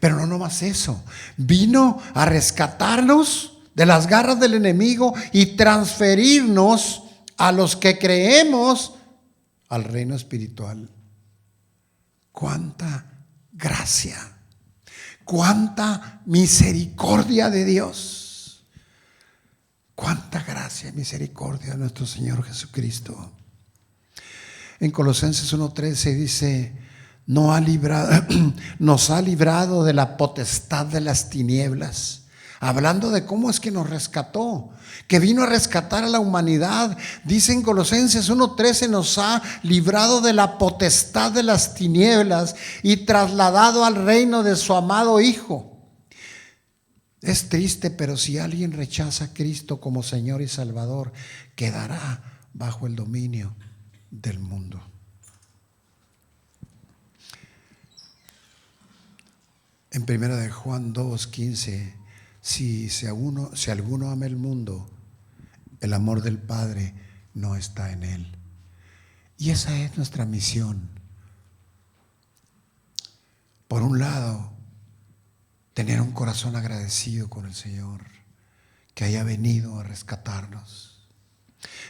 [SPEAKER 4] Pero no nomás eso, vino a rescatarnos de las garras del enemigo y transferirnos a los que creemos al reino espiritual. Cuánta gracia, cuánta misericordia de Dios, cuánta gracia y misericordia de nuestro Señor Jesucristo. En Colosenses 1:13 dice: nos ha librado de la potestad de las tinieblas. Hablando de cómo es que nos rescató, que vino a rescatar a la humanidad. Dice en Colosenses 1:13: nos ha librado de la potestad de las tinieblas y trasladado al reino de su amado Hijo. Es triste, pero si alguien rechaza a Cristo como Señor y Salvador, quedará bajo el dominio del mundo. En 1 de Juan 2:15: si alguno ama el mundo, el amor del Padre no está en él. Y esa es nuestra misión. Por un lado, tener un corazón agradecido con el Señor, que haya venido a rescatarnos.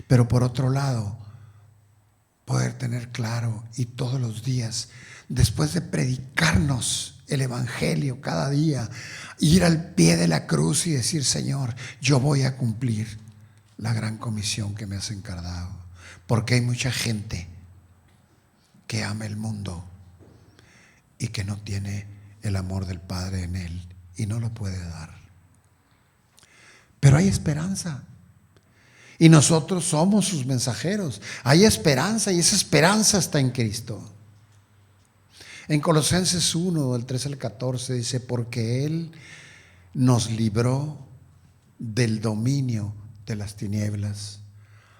[SPEAKER 4] Pero por otro lado, poder tener claro, y todos los días, después de predicarnos el evangelio cada día, ir al pie de la cruz y decir: Señor, yo voy a cumplir la gran comisión que me has encargado. Porque hay mucha gente que ama el mundo y que no tiene el amor del Padre en él y no lo puede dar. Pero hay esperanza, y nosotros somos sus mensajeros. Hay esperanza, y esa esperanza está en Cristo. En Colosenses 1, del 13 al 14 dice: porque Él nos libró del dominio de las tinieblas.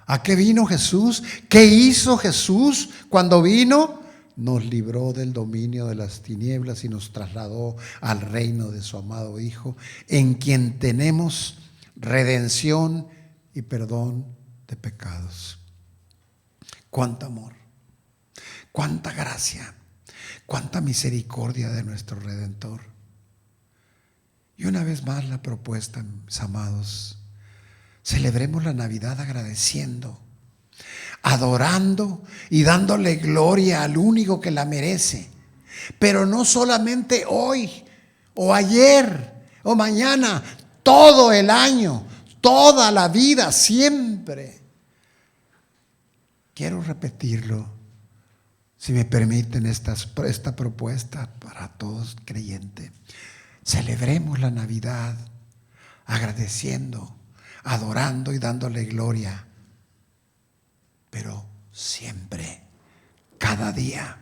[SPEAKER 4] ¿A qué vino Jesús? ¿Qué hizo Jesús cuando vino? nos libró del dominio de las tinieblas y nos trasladó al reino de su amado Hijo, en quien tenemos redención y perdón de pecados. Cuánto amor, cuánta gracia, cuánta misericordia de nuestro Redentor. Y una vez más la propuesta, mis amados, celebremos la Navidad agradeciendo, adorando y dándole gloria al único que la merece. Pero no solamente hoy o ayer o mañana, todo el año, toda la vida, siempre. Quiero repetirlo, si me permiten, esta propuesta para todos creyentes. Celebremos la Navidad agradeciendo, adorando y dándole gloria, pero siempre, cada día.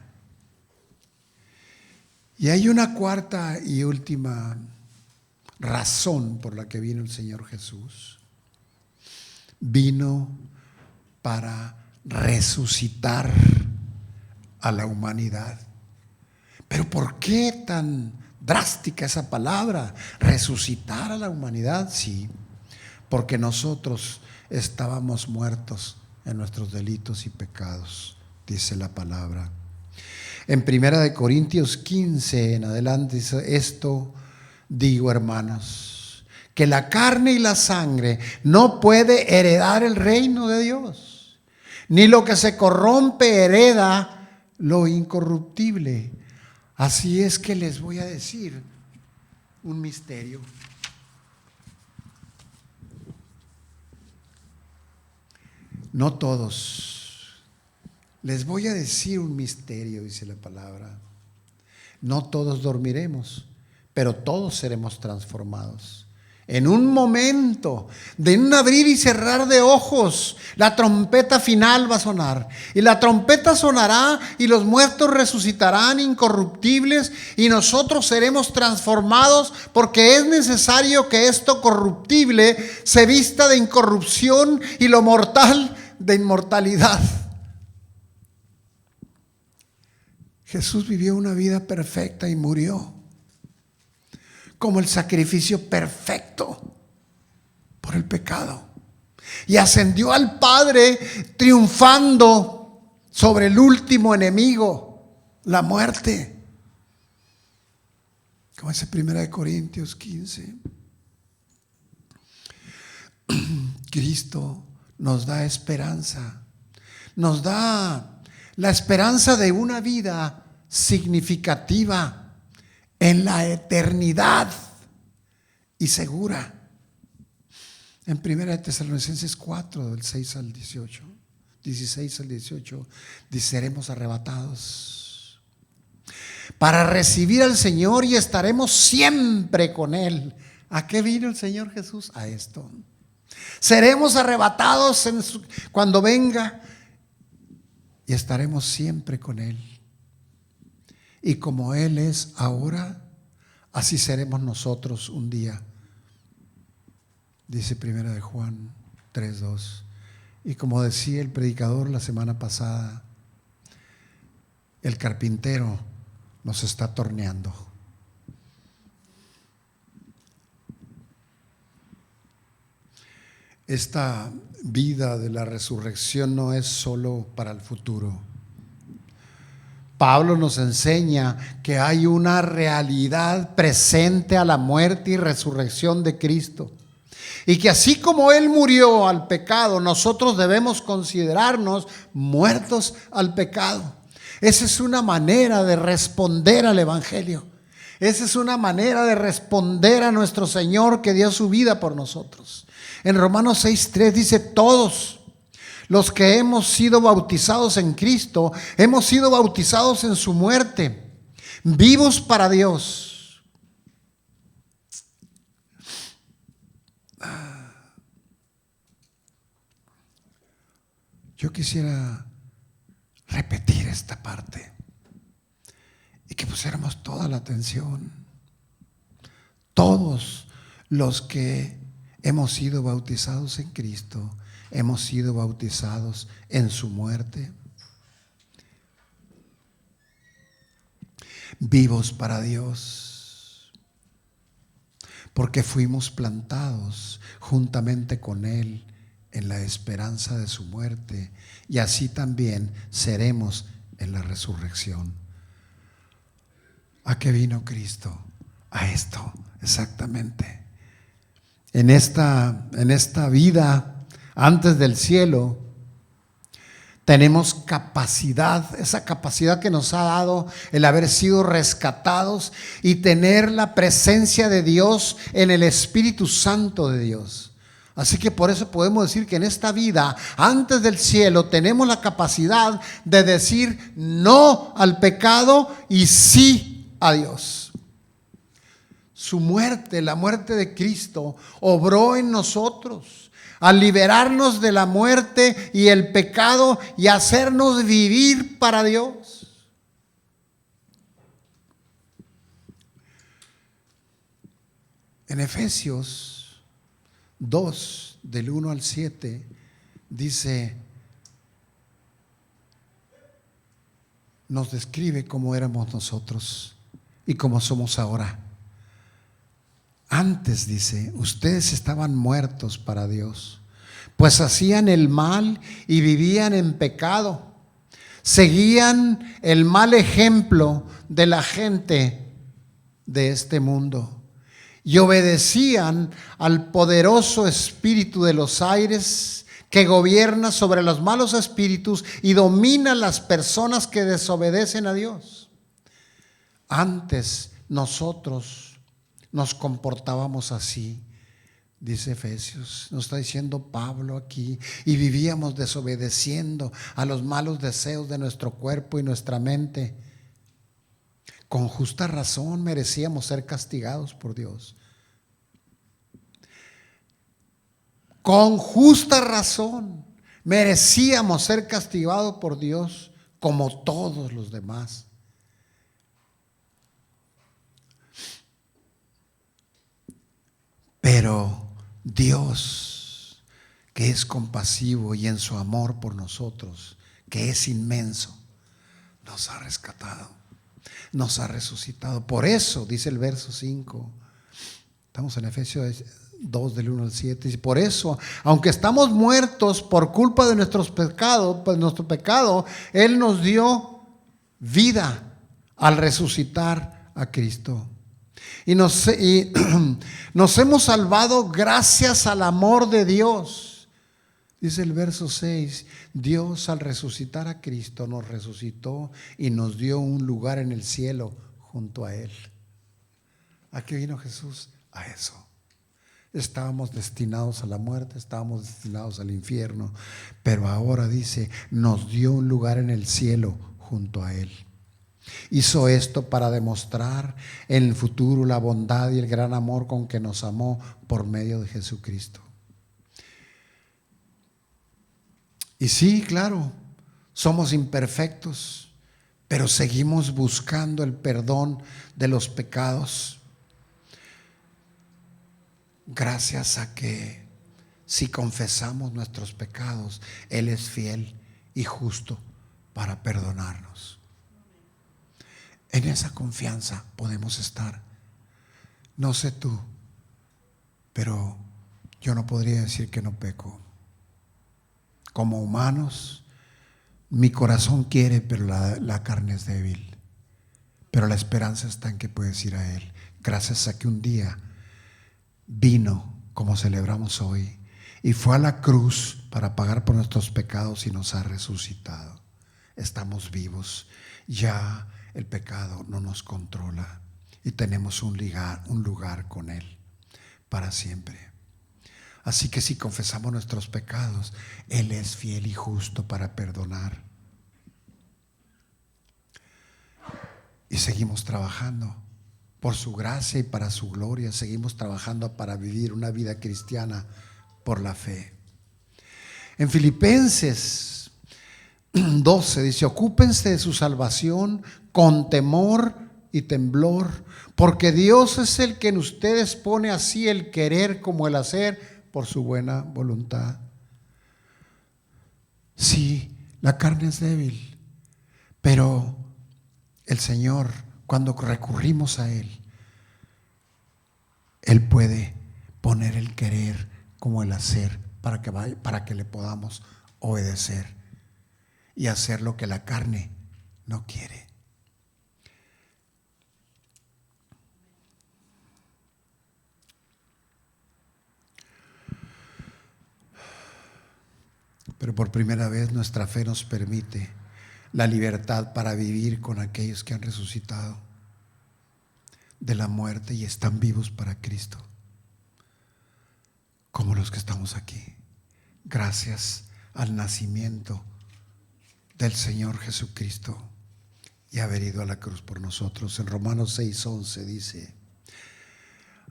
[SPEAKER 4] Y hay una cuarta y última razón por la que vino el Señor Jesús. Vino para resucitar a la humanidad. Pero ¿por qué tan drástica esa palabra? Resucitar a la humanidad, sí, porque nosotros estábamos muertos en nuestros delitos y pecados, dice la palabra. En 1 Corintios 15 en adelante dice: esto digo, hermanos, que la carne y la sangre no puede heredar el reino de Dios, ni lo que se corrompe hereda lo incorruptible. Así es que les voy a decir un misterio. No todos. Les voy a decir un misterio, dice la palabra. No todos dormiremos, pero todos seremos transformados. En un momento, de un abrir y cerrar de ojos, la trompeta final va a sonar. Y la trompeta sonará y los muertos resucitarán incorruptibles y nosotros seremos transformados, porque es necesario que esto corruptible se vista de incorrupción y lo mortal de inmortalidad. Jesús vivió una vida perfecta y murió como el sacrificio perfecto por el pecado. Y ascendió al Padre triunfando sobre el último enemigo, la muerte. Como dice 1 Corintios 15. Cristo nos da esperanza. Nos da la esperanza de una vida significativa en la eternidad y segura. En 1 Tesalonicenses 4, del 6 al 18, 16 al 18, dice: seremos arrebatados para recibir al Señor y estaremos siempre con Él. ¿A qué vino el Señor Jesús? A esto. Seremos arrebatados cuando venga y estaremos siempre con Él. Y como Él es ahora, así seremos nosotros un día. Dice 1 Juan 3:2. Y como decía el predicador la semana pasada, el carpintero nos está torneando. Esta vida de la resurrección no es solo para el futuro. Pablo nos enseña que hay una realidad presente a la muerte y resurrección de Cristo. Y que así como Él murió al pecado, nosotros debemos considerarnos muertos al pecado. Esa es una manera de responder al Evangelio. Esa es una manera de responder a nuestro Señor que dio su vida por nosotros. En Romanos 6:3 dice: todos los que hemos sido bautizados en Cristo, hemos sido bautizados en su muerte, vivos para Dios. Yo quisiera repetir esta parte y que pusiéramos toda la atención. Todos los que hemos sido bautizados en Cristo, hemos sido bautizados en su muerte. vivos para Dios, porque fuimos plantados juntamente con Él en la esperanza de su muerte, y así también seremos en la resurrección. ¿A qué vino Cristo? A esto, exactamente. En esta vida antes del cielo tenemos capacidad, esa capacidad que nos ha dado el haber sido rescatados y tener la presencia de Dios en el Espíritu Santo de Dios. Así que por eso podemos decir que en esta vida, antes del cielo, tenemos la capacidad de decir no al pecado y sí a Dios. Su muerte, la muerte de Cristo, obró en nosotros al liberarnos de la muerte y el pecado y hacernos vivir para Dios. En Efesios 2, del 1 al 7, dice, nos describe cómo éramos nosotros y cómo somos ahora. Antes, dice, ustedes estaban muertos para Dios, pues hacían el mal y vivían en pecado. Seguían el mal ejemplo de la gente de este mundo y obedecían al poderoso espíritu de los aires que gobierna sobre los malos espíritus y domina a las personas que desobedecen a Dios. Antes nosotros nos comportábamos así, dice Efesios, nos está diciendo Pablo aquí, y vivíamos desobedeciendo a los malos deseos de nuestro cuerpo y nuestra mente. Con justa razón merecíamos ser castigados por Dios. Con justa razón merecíamos ser castigados por Dios como todos los demás. Pero Dios, que es compasivo y en su amor por nosotros, que es inmenso, nos ha rescatado, nos ha resucitado. Por eso, dice el verso 5, estamos en Efesios 2 del 1 al 7, y por eso, aunque estamos muertos por culpa de nuestros pecados, pues nuestro pecado, Él nos dio vida al resucitar a Cristo. Y nos hemos salvado gracias al amor de Dios. Dice el verso 6, Dios al resucitar a Cristo nos resucitó y nos dio un lugar en el cielo junto a Él. ¿A qué vino Jesús? A eso. Estábamos destinados a la muerte, estábamos destinados al infierno, pero ahora dice, nos dio un lugar en el cielo junto a Él. Hizo esto para demostrar en el futuro la bondad y el gran amor con que nos amó por medio de Jesucristo. Y sí, claro, somos imperfectos, pero seguimos buscando el perdón de los pecados. Gracias a que si confesamos nuestros pecados, Él es fiel y justo para perdonarnos. En esa confianza podemos estar. No sé tú, pero yo no podría decir que no peco. Como humanos, mi corazón quiere, pero la carne es débil. Pero la esperanza está en que puedes ir a Él. Gracias a que un día vino, como celebramos hoy, y fue a la cruz para pagar por nuestros pecados y nos ha resucitado. Estamos vivos. Ya el pecado no nos controla y tenemos un lugar con Él para siempre. Así que si confesamos nuestros pecados, Él es fiel y justo para perdonar. Y seguimos trabajando por su gracia y para su gloria. Seguimos trabajando para vivir una vida cristiana por la fe. En Filipenses 12 dice, ocúpense de su salvación con temor y temblor, porque Dios es el que en ustedes pone así el querer como el hacer por su buena voluntad. Sí, la carne es débil, pero el Señor, cuando recurrimos a Él, Él puede poner el querer como el hacer para que le podamos obedecer y hacer lo que la carne no quiere. Pero por primera vez nuestra fe nos permite la libertad para vivir con aquellos que han resucitado de la muerte y están vivos para Cristo, como los que estamos aquí, gracias al nacimiento del Señor Jesucristo y haber ido a la cruz por nosotros. En Romanos 6:11 dice: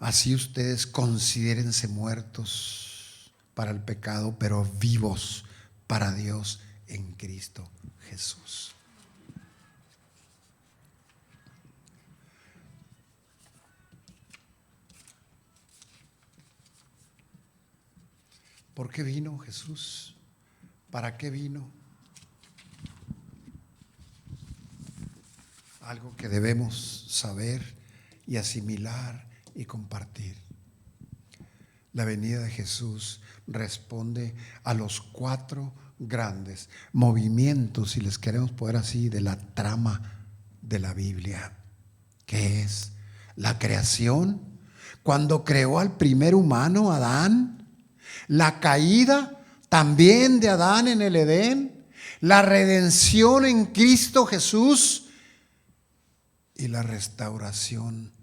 [SPEAKER 4] así ustedes considérense muertos para el pecado, pero vivos para Dios en Cristo Jesús. ¿Por qué vino Jesús? ¿Para qué vino? Algo que debemos saber y asimilar y compartir. La venida de Jesús responde a los 4 grandes movimientos, si les queremos poner así, de la trama de la Biblia, que es la creación, cuando creó al primer humano, Adán; la caída también de Adán en el Edén; la redención en Cristo Jesús; y la restauración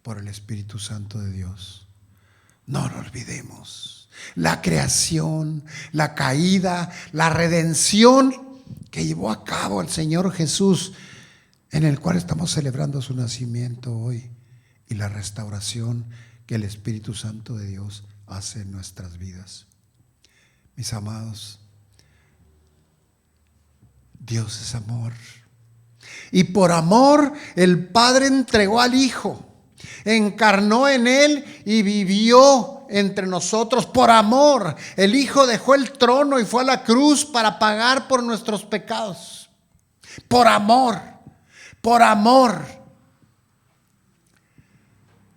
[SPEAKER 4] por el Espíritu Santo de Dios. No lo olvidemos. La creación, la caída, la redención que llevó a cabo el Señor Jesús, en el cual estamos celebrando su nacimiento hoy, y la restauración que el Espíritu Santo de Dios hace en nuestras vidas. Mis amados, Dios es amor. Y por amor el Padre entregó al Hijo, encarnó en Él y vivió entre nosotros. Por amor el Hijo dejó el trono y fue a la cruz para pagar por nuestros pecados. Por amor, por amor.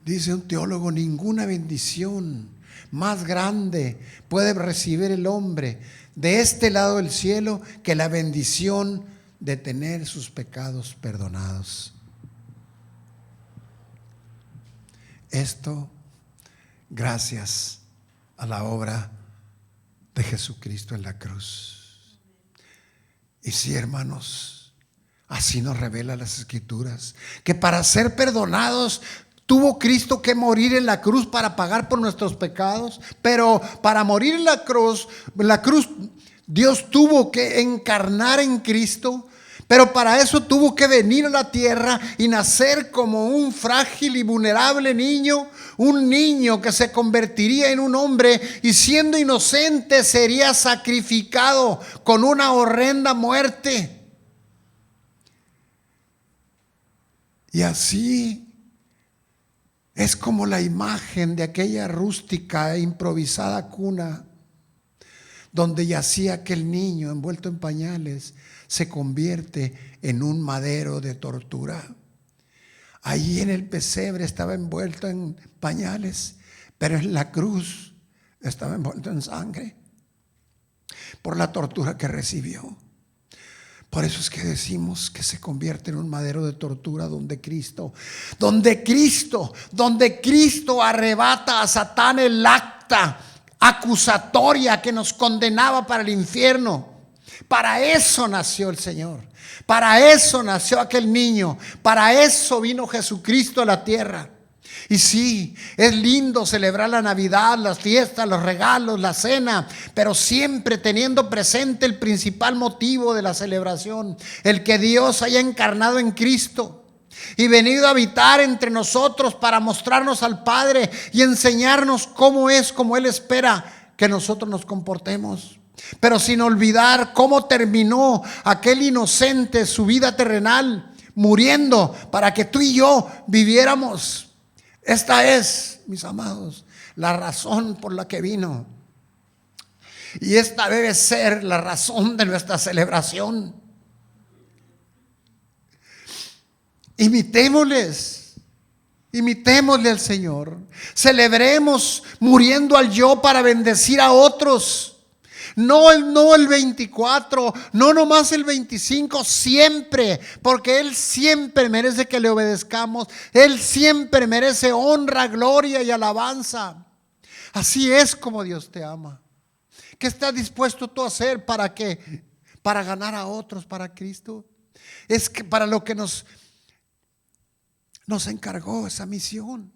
[SPEAKER 4] Dice un teólogo: ninguna bendición más grande puede recibir el hombre de este lado del cielo que la bendición de tener sus pecados perdonados. Esto gracias a la obra de Jesucristo en la cruz. Y sí, hermanos, así nos revela las Escrituras, que para ser perdonados tuvo Cristo que morir en la cruz para pagar por nuestros pecados. Pero para morir en la cruz Dios tuvo que encarnar en Cristo. Pero para eso tuvo que venir a la tierra y nacer como un frágil y vulnerable niño, un niño que se convertiría en un hombre y, siendo inocente, sería sacrificado con una horrenda muerte. Y así es como la imagen de aquella rústica e improvisada cuna donde yacía aquel niño envuelto en pañales se convierte en un madero de tortura. Allí en el pesebre estaba envuelto en pañales, pero en la cruz estaba envuelto en sangre por la tortura que recibió. Por eso es que decimos que se convierte en un madero de tortura donde Cristo arrebata a Satán el acta acusatoria que nos condenaba para el infierno. Para eso nació el Señor, para eso nació aquel niño, para eso vino Jesucristo a la tierra. Y sí, es lindo celebrar la Navidad, las fiestas, los regalos, la cena, pero siempre teniendo presente el principal motivo de la celebración: el que Dios haya encarnado en Cristo y venido a habitar entre nosotros para mostrarnos al Padre y enseñarnos cómo Él espera que nosotros nos comportemos. Pero sin olvidar cómo terminó aquel inocente su vida terrenal, muriendo para que tú y yo viviéramos. Esta es, mis amados, la razón por la que vino. Y esta debe ser la razón de nuestra celebración. Imitémosle al Señor. Celebremos muriendo al yo para bendecir a otros. No el 24, no nomás el 25, siempre, porque Él siempre merece que le obedezcamos. Él siempre merece honra, gloria y alabanza. Así es como Dios te ama. ¿Qué estás dispuesto tú a hacer para qué? Para ganar a otros para Cristo. Es que para lo que nos encargó esa misión.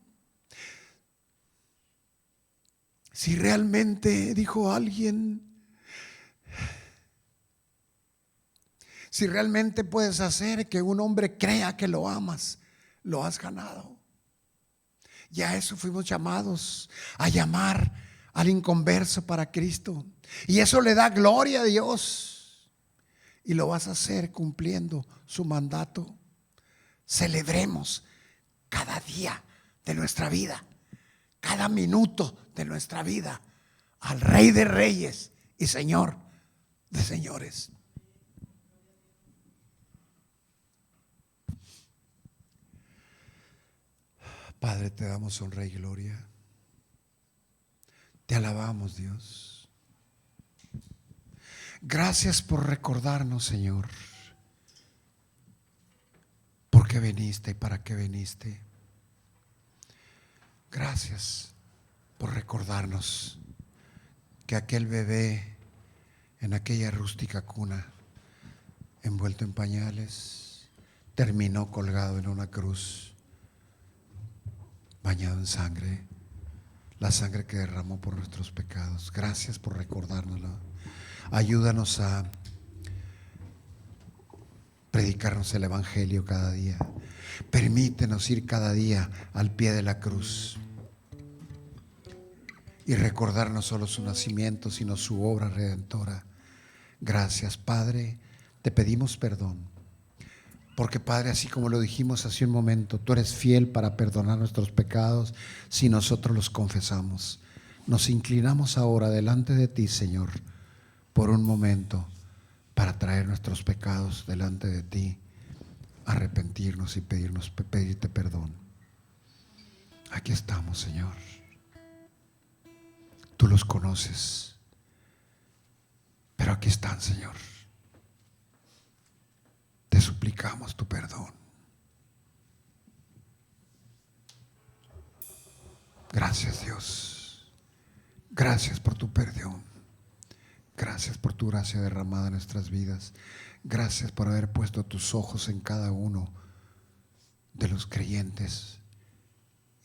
[SPEAKER 4] Si realmente, dijo alguien, si realmente puedes hacer que un hombre crea que lo amas, lo has ganado. Y a eso fuimos llamados, a llamar al inconverso para Cristo. Y eso le da gloria a Dios. Y lo vas a hacer cumpliendo su mandato. Celebremos cada día de nuestra vida, cada minuto de nuestra vida, al Rey de Reyes y Señor de Señores. Padre, te damos honra y gloria. Te alabamos, Dios. Gracias por recordarnos, Señor, por qué viniste y para qué viniste. Gracias por recordarnos que aquel bebé en aquella rústica cuna, envuelto en pañales, terminó colgado en una cruz, bañado en sangre, la sangre que derramó por nuestros pecados. Gracias por recordárnoslo. Ayúdanos a predicarnos el evangelio cada día. Permítenos ir cada día al pie de la cruz y recordar no solo su nacimiento, sino su obra redentora. Gracias, Padre. Te pedimos perdón, porque, Padre, así como lo dijimos hace un momento, tú eres fiel para perdonar nuestros pecados si nosotros los confesamos. Nos inclinamos ahora delante de ti, Señor, por un momento, para traer nuestros pecados delante de ti, arrepentirnos y pedirte perdón. Aquí estamos, Señor. Tú los conoces, pero aquí están, Señor. Te suplicamos tu perdón. Gracias, Dios. Gracias por tu perdón. Gracias por tu gracia derramada en nuestras vidas. Gracias por haber puesto tus ojos en cada uno de los creyentes.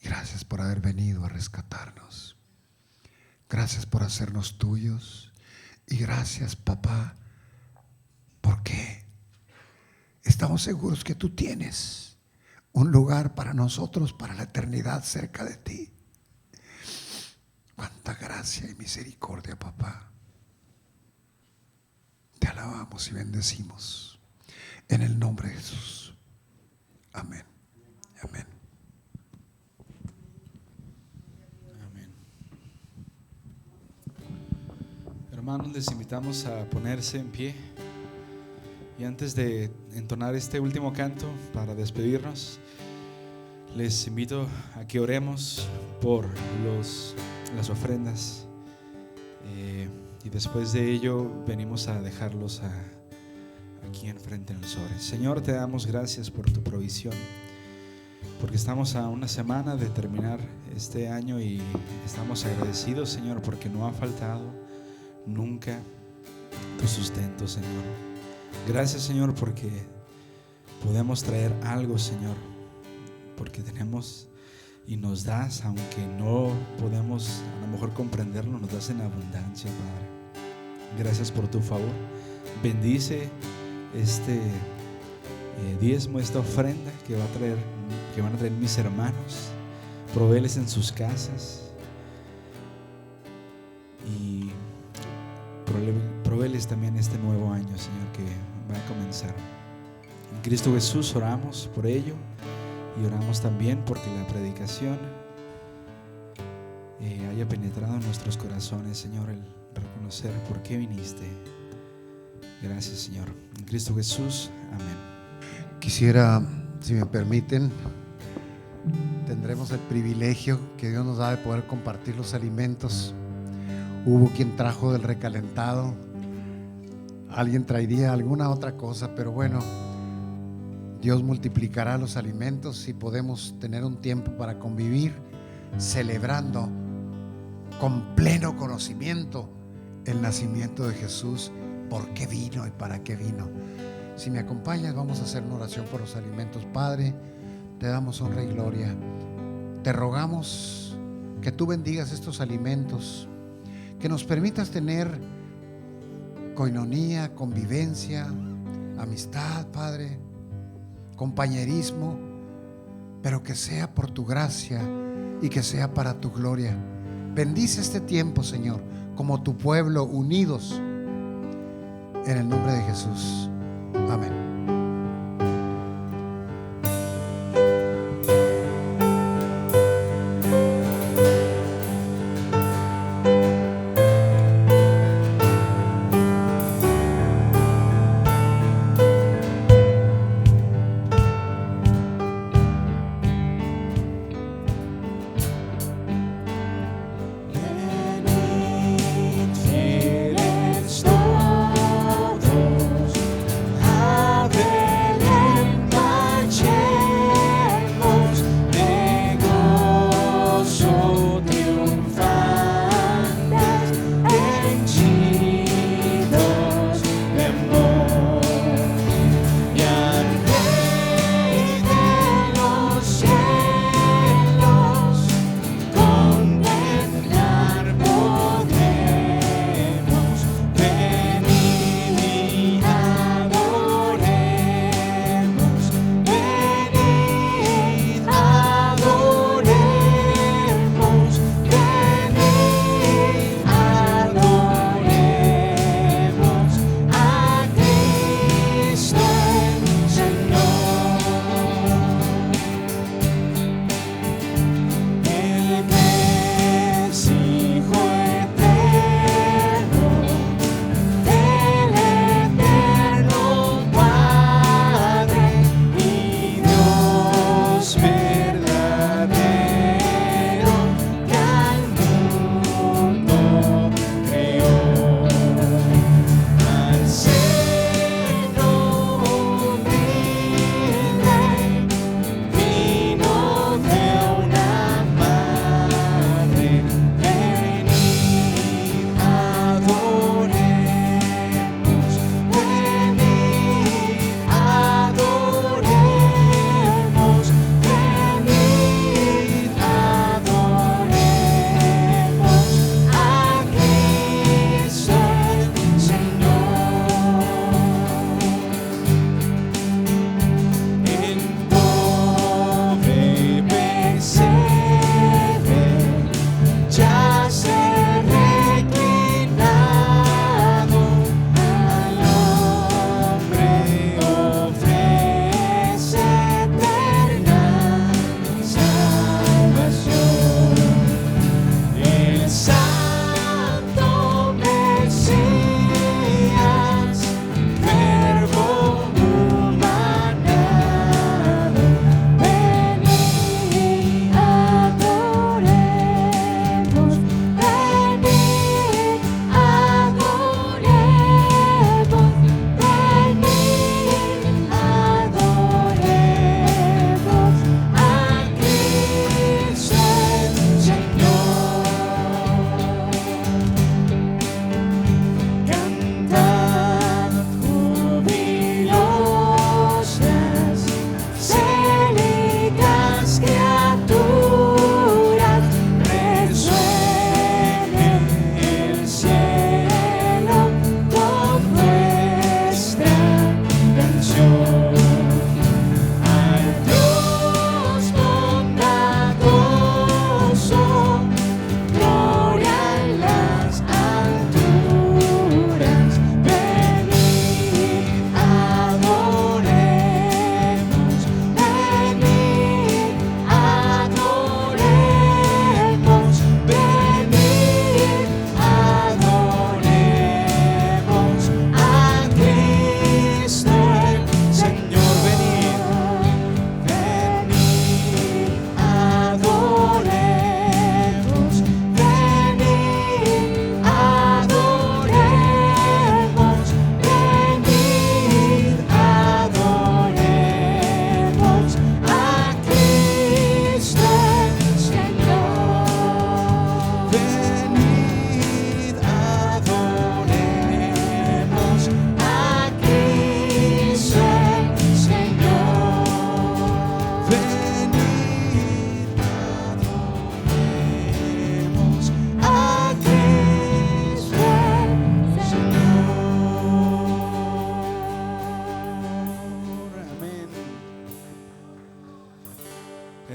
[SPEAKER 4] Gracias por haber venido a rescatarnos. Gracias por hacernos tuyos. Y gracias, papá, porque estamos seguros que tú tienes un lugar para nosotros, para la eternidad cerca de ti. Cuánta gracia y misericordia, papá. Te alabamos y bendecimos en el nombre de Jesús. Amén. Amén.
[SPEAKER 1] Amén. Hermanos, les invitamos a ponerse en pie. Y antes de entonar este último canto para despedirnos, les invito a que oremos por las ofrendas. Y después de ello venimos a dejarlos aquí enfrente en el sobre. Señor, te damos gracias por tu provisión, porque estamos a una semana de terminar este año y estamos agradecidos, Señor, porque no ha faltado nunca tu sustento, Señor. Gracias, Señor, porque podemos traer algo, Señor, porque tenemos y nos das, aunque no podemos a lo mejor comprenderlo, nos das en abundancia, Padre. Gracias por tu favor. Bendice este diezmo, esta ofrenda que van a traer mis hermanos. Provéeles en sus casas y provéeles también este nuevo año, Señor, que va a comenzar. En Cristo Jesús oramos por ello y oramos también porque la predicación haya penetrado en nuestros corazones, Señor, el reconocer por qué viniste. Gracias, Señor. En Cristo Jesús, amén.
[SPEAKER 4] Quisiera Si me permiten, tendremos el privilegio que Dios nos da de poder compartir los alimentos. Hubo quien trajo del recalentado, alguien traería alguna otra cosa, pero bueno, Dios multiplicará los alimentos y podemos tener un tiempo para convivir, celebrando con pleno conocimiento el nacimiento de Jesús, por qué vino y para qué vino. Si me acompañas, vamos a hacer una oración por los alimentos. Padre, te damos honra y gloria. Te rogamos que tú bendigas estos alimentos, que nos permitas tener coinonía, convivencia, amistad, Padre, compañerismo, pero que sea por tu gracia y que sea para tu gloria. Bendice este tiempo, Señor, como tu pueblo, unidos en el nombre de Jesús. Amén.
[SPEAKER 2] Tienes todos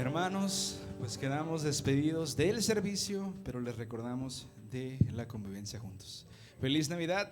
[SPEAKER 1] Hermanos, pues quedamos despedidos del servicio, pero les recordamos de la convivencia juntos. Feliz Navidad.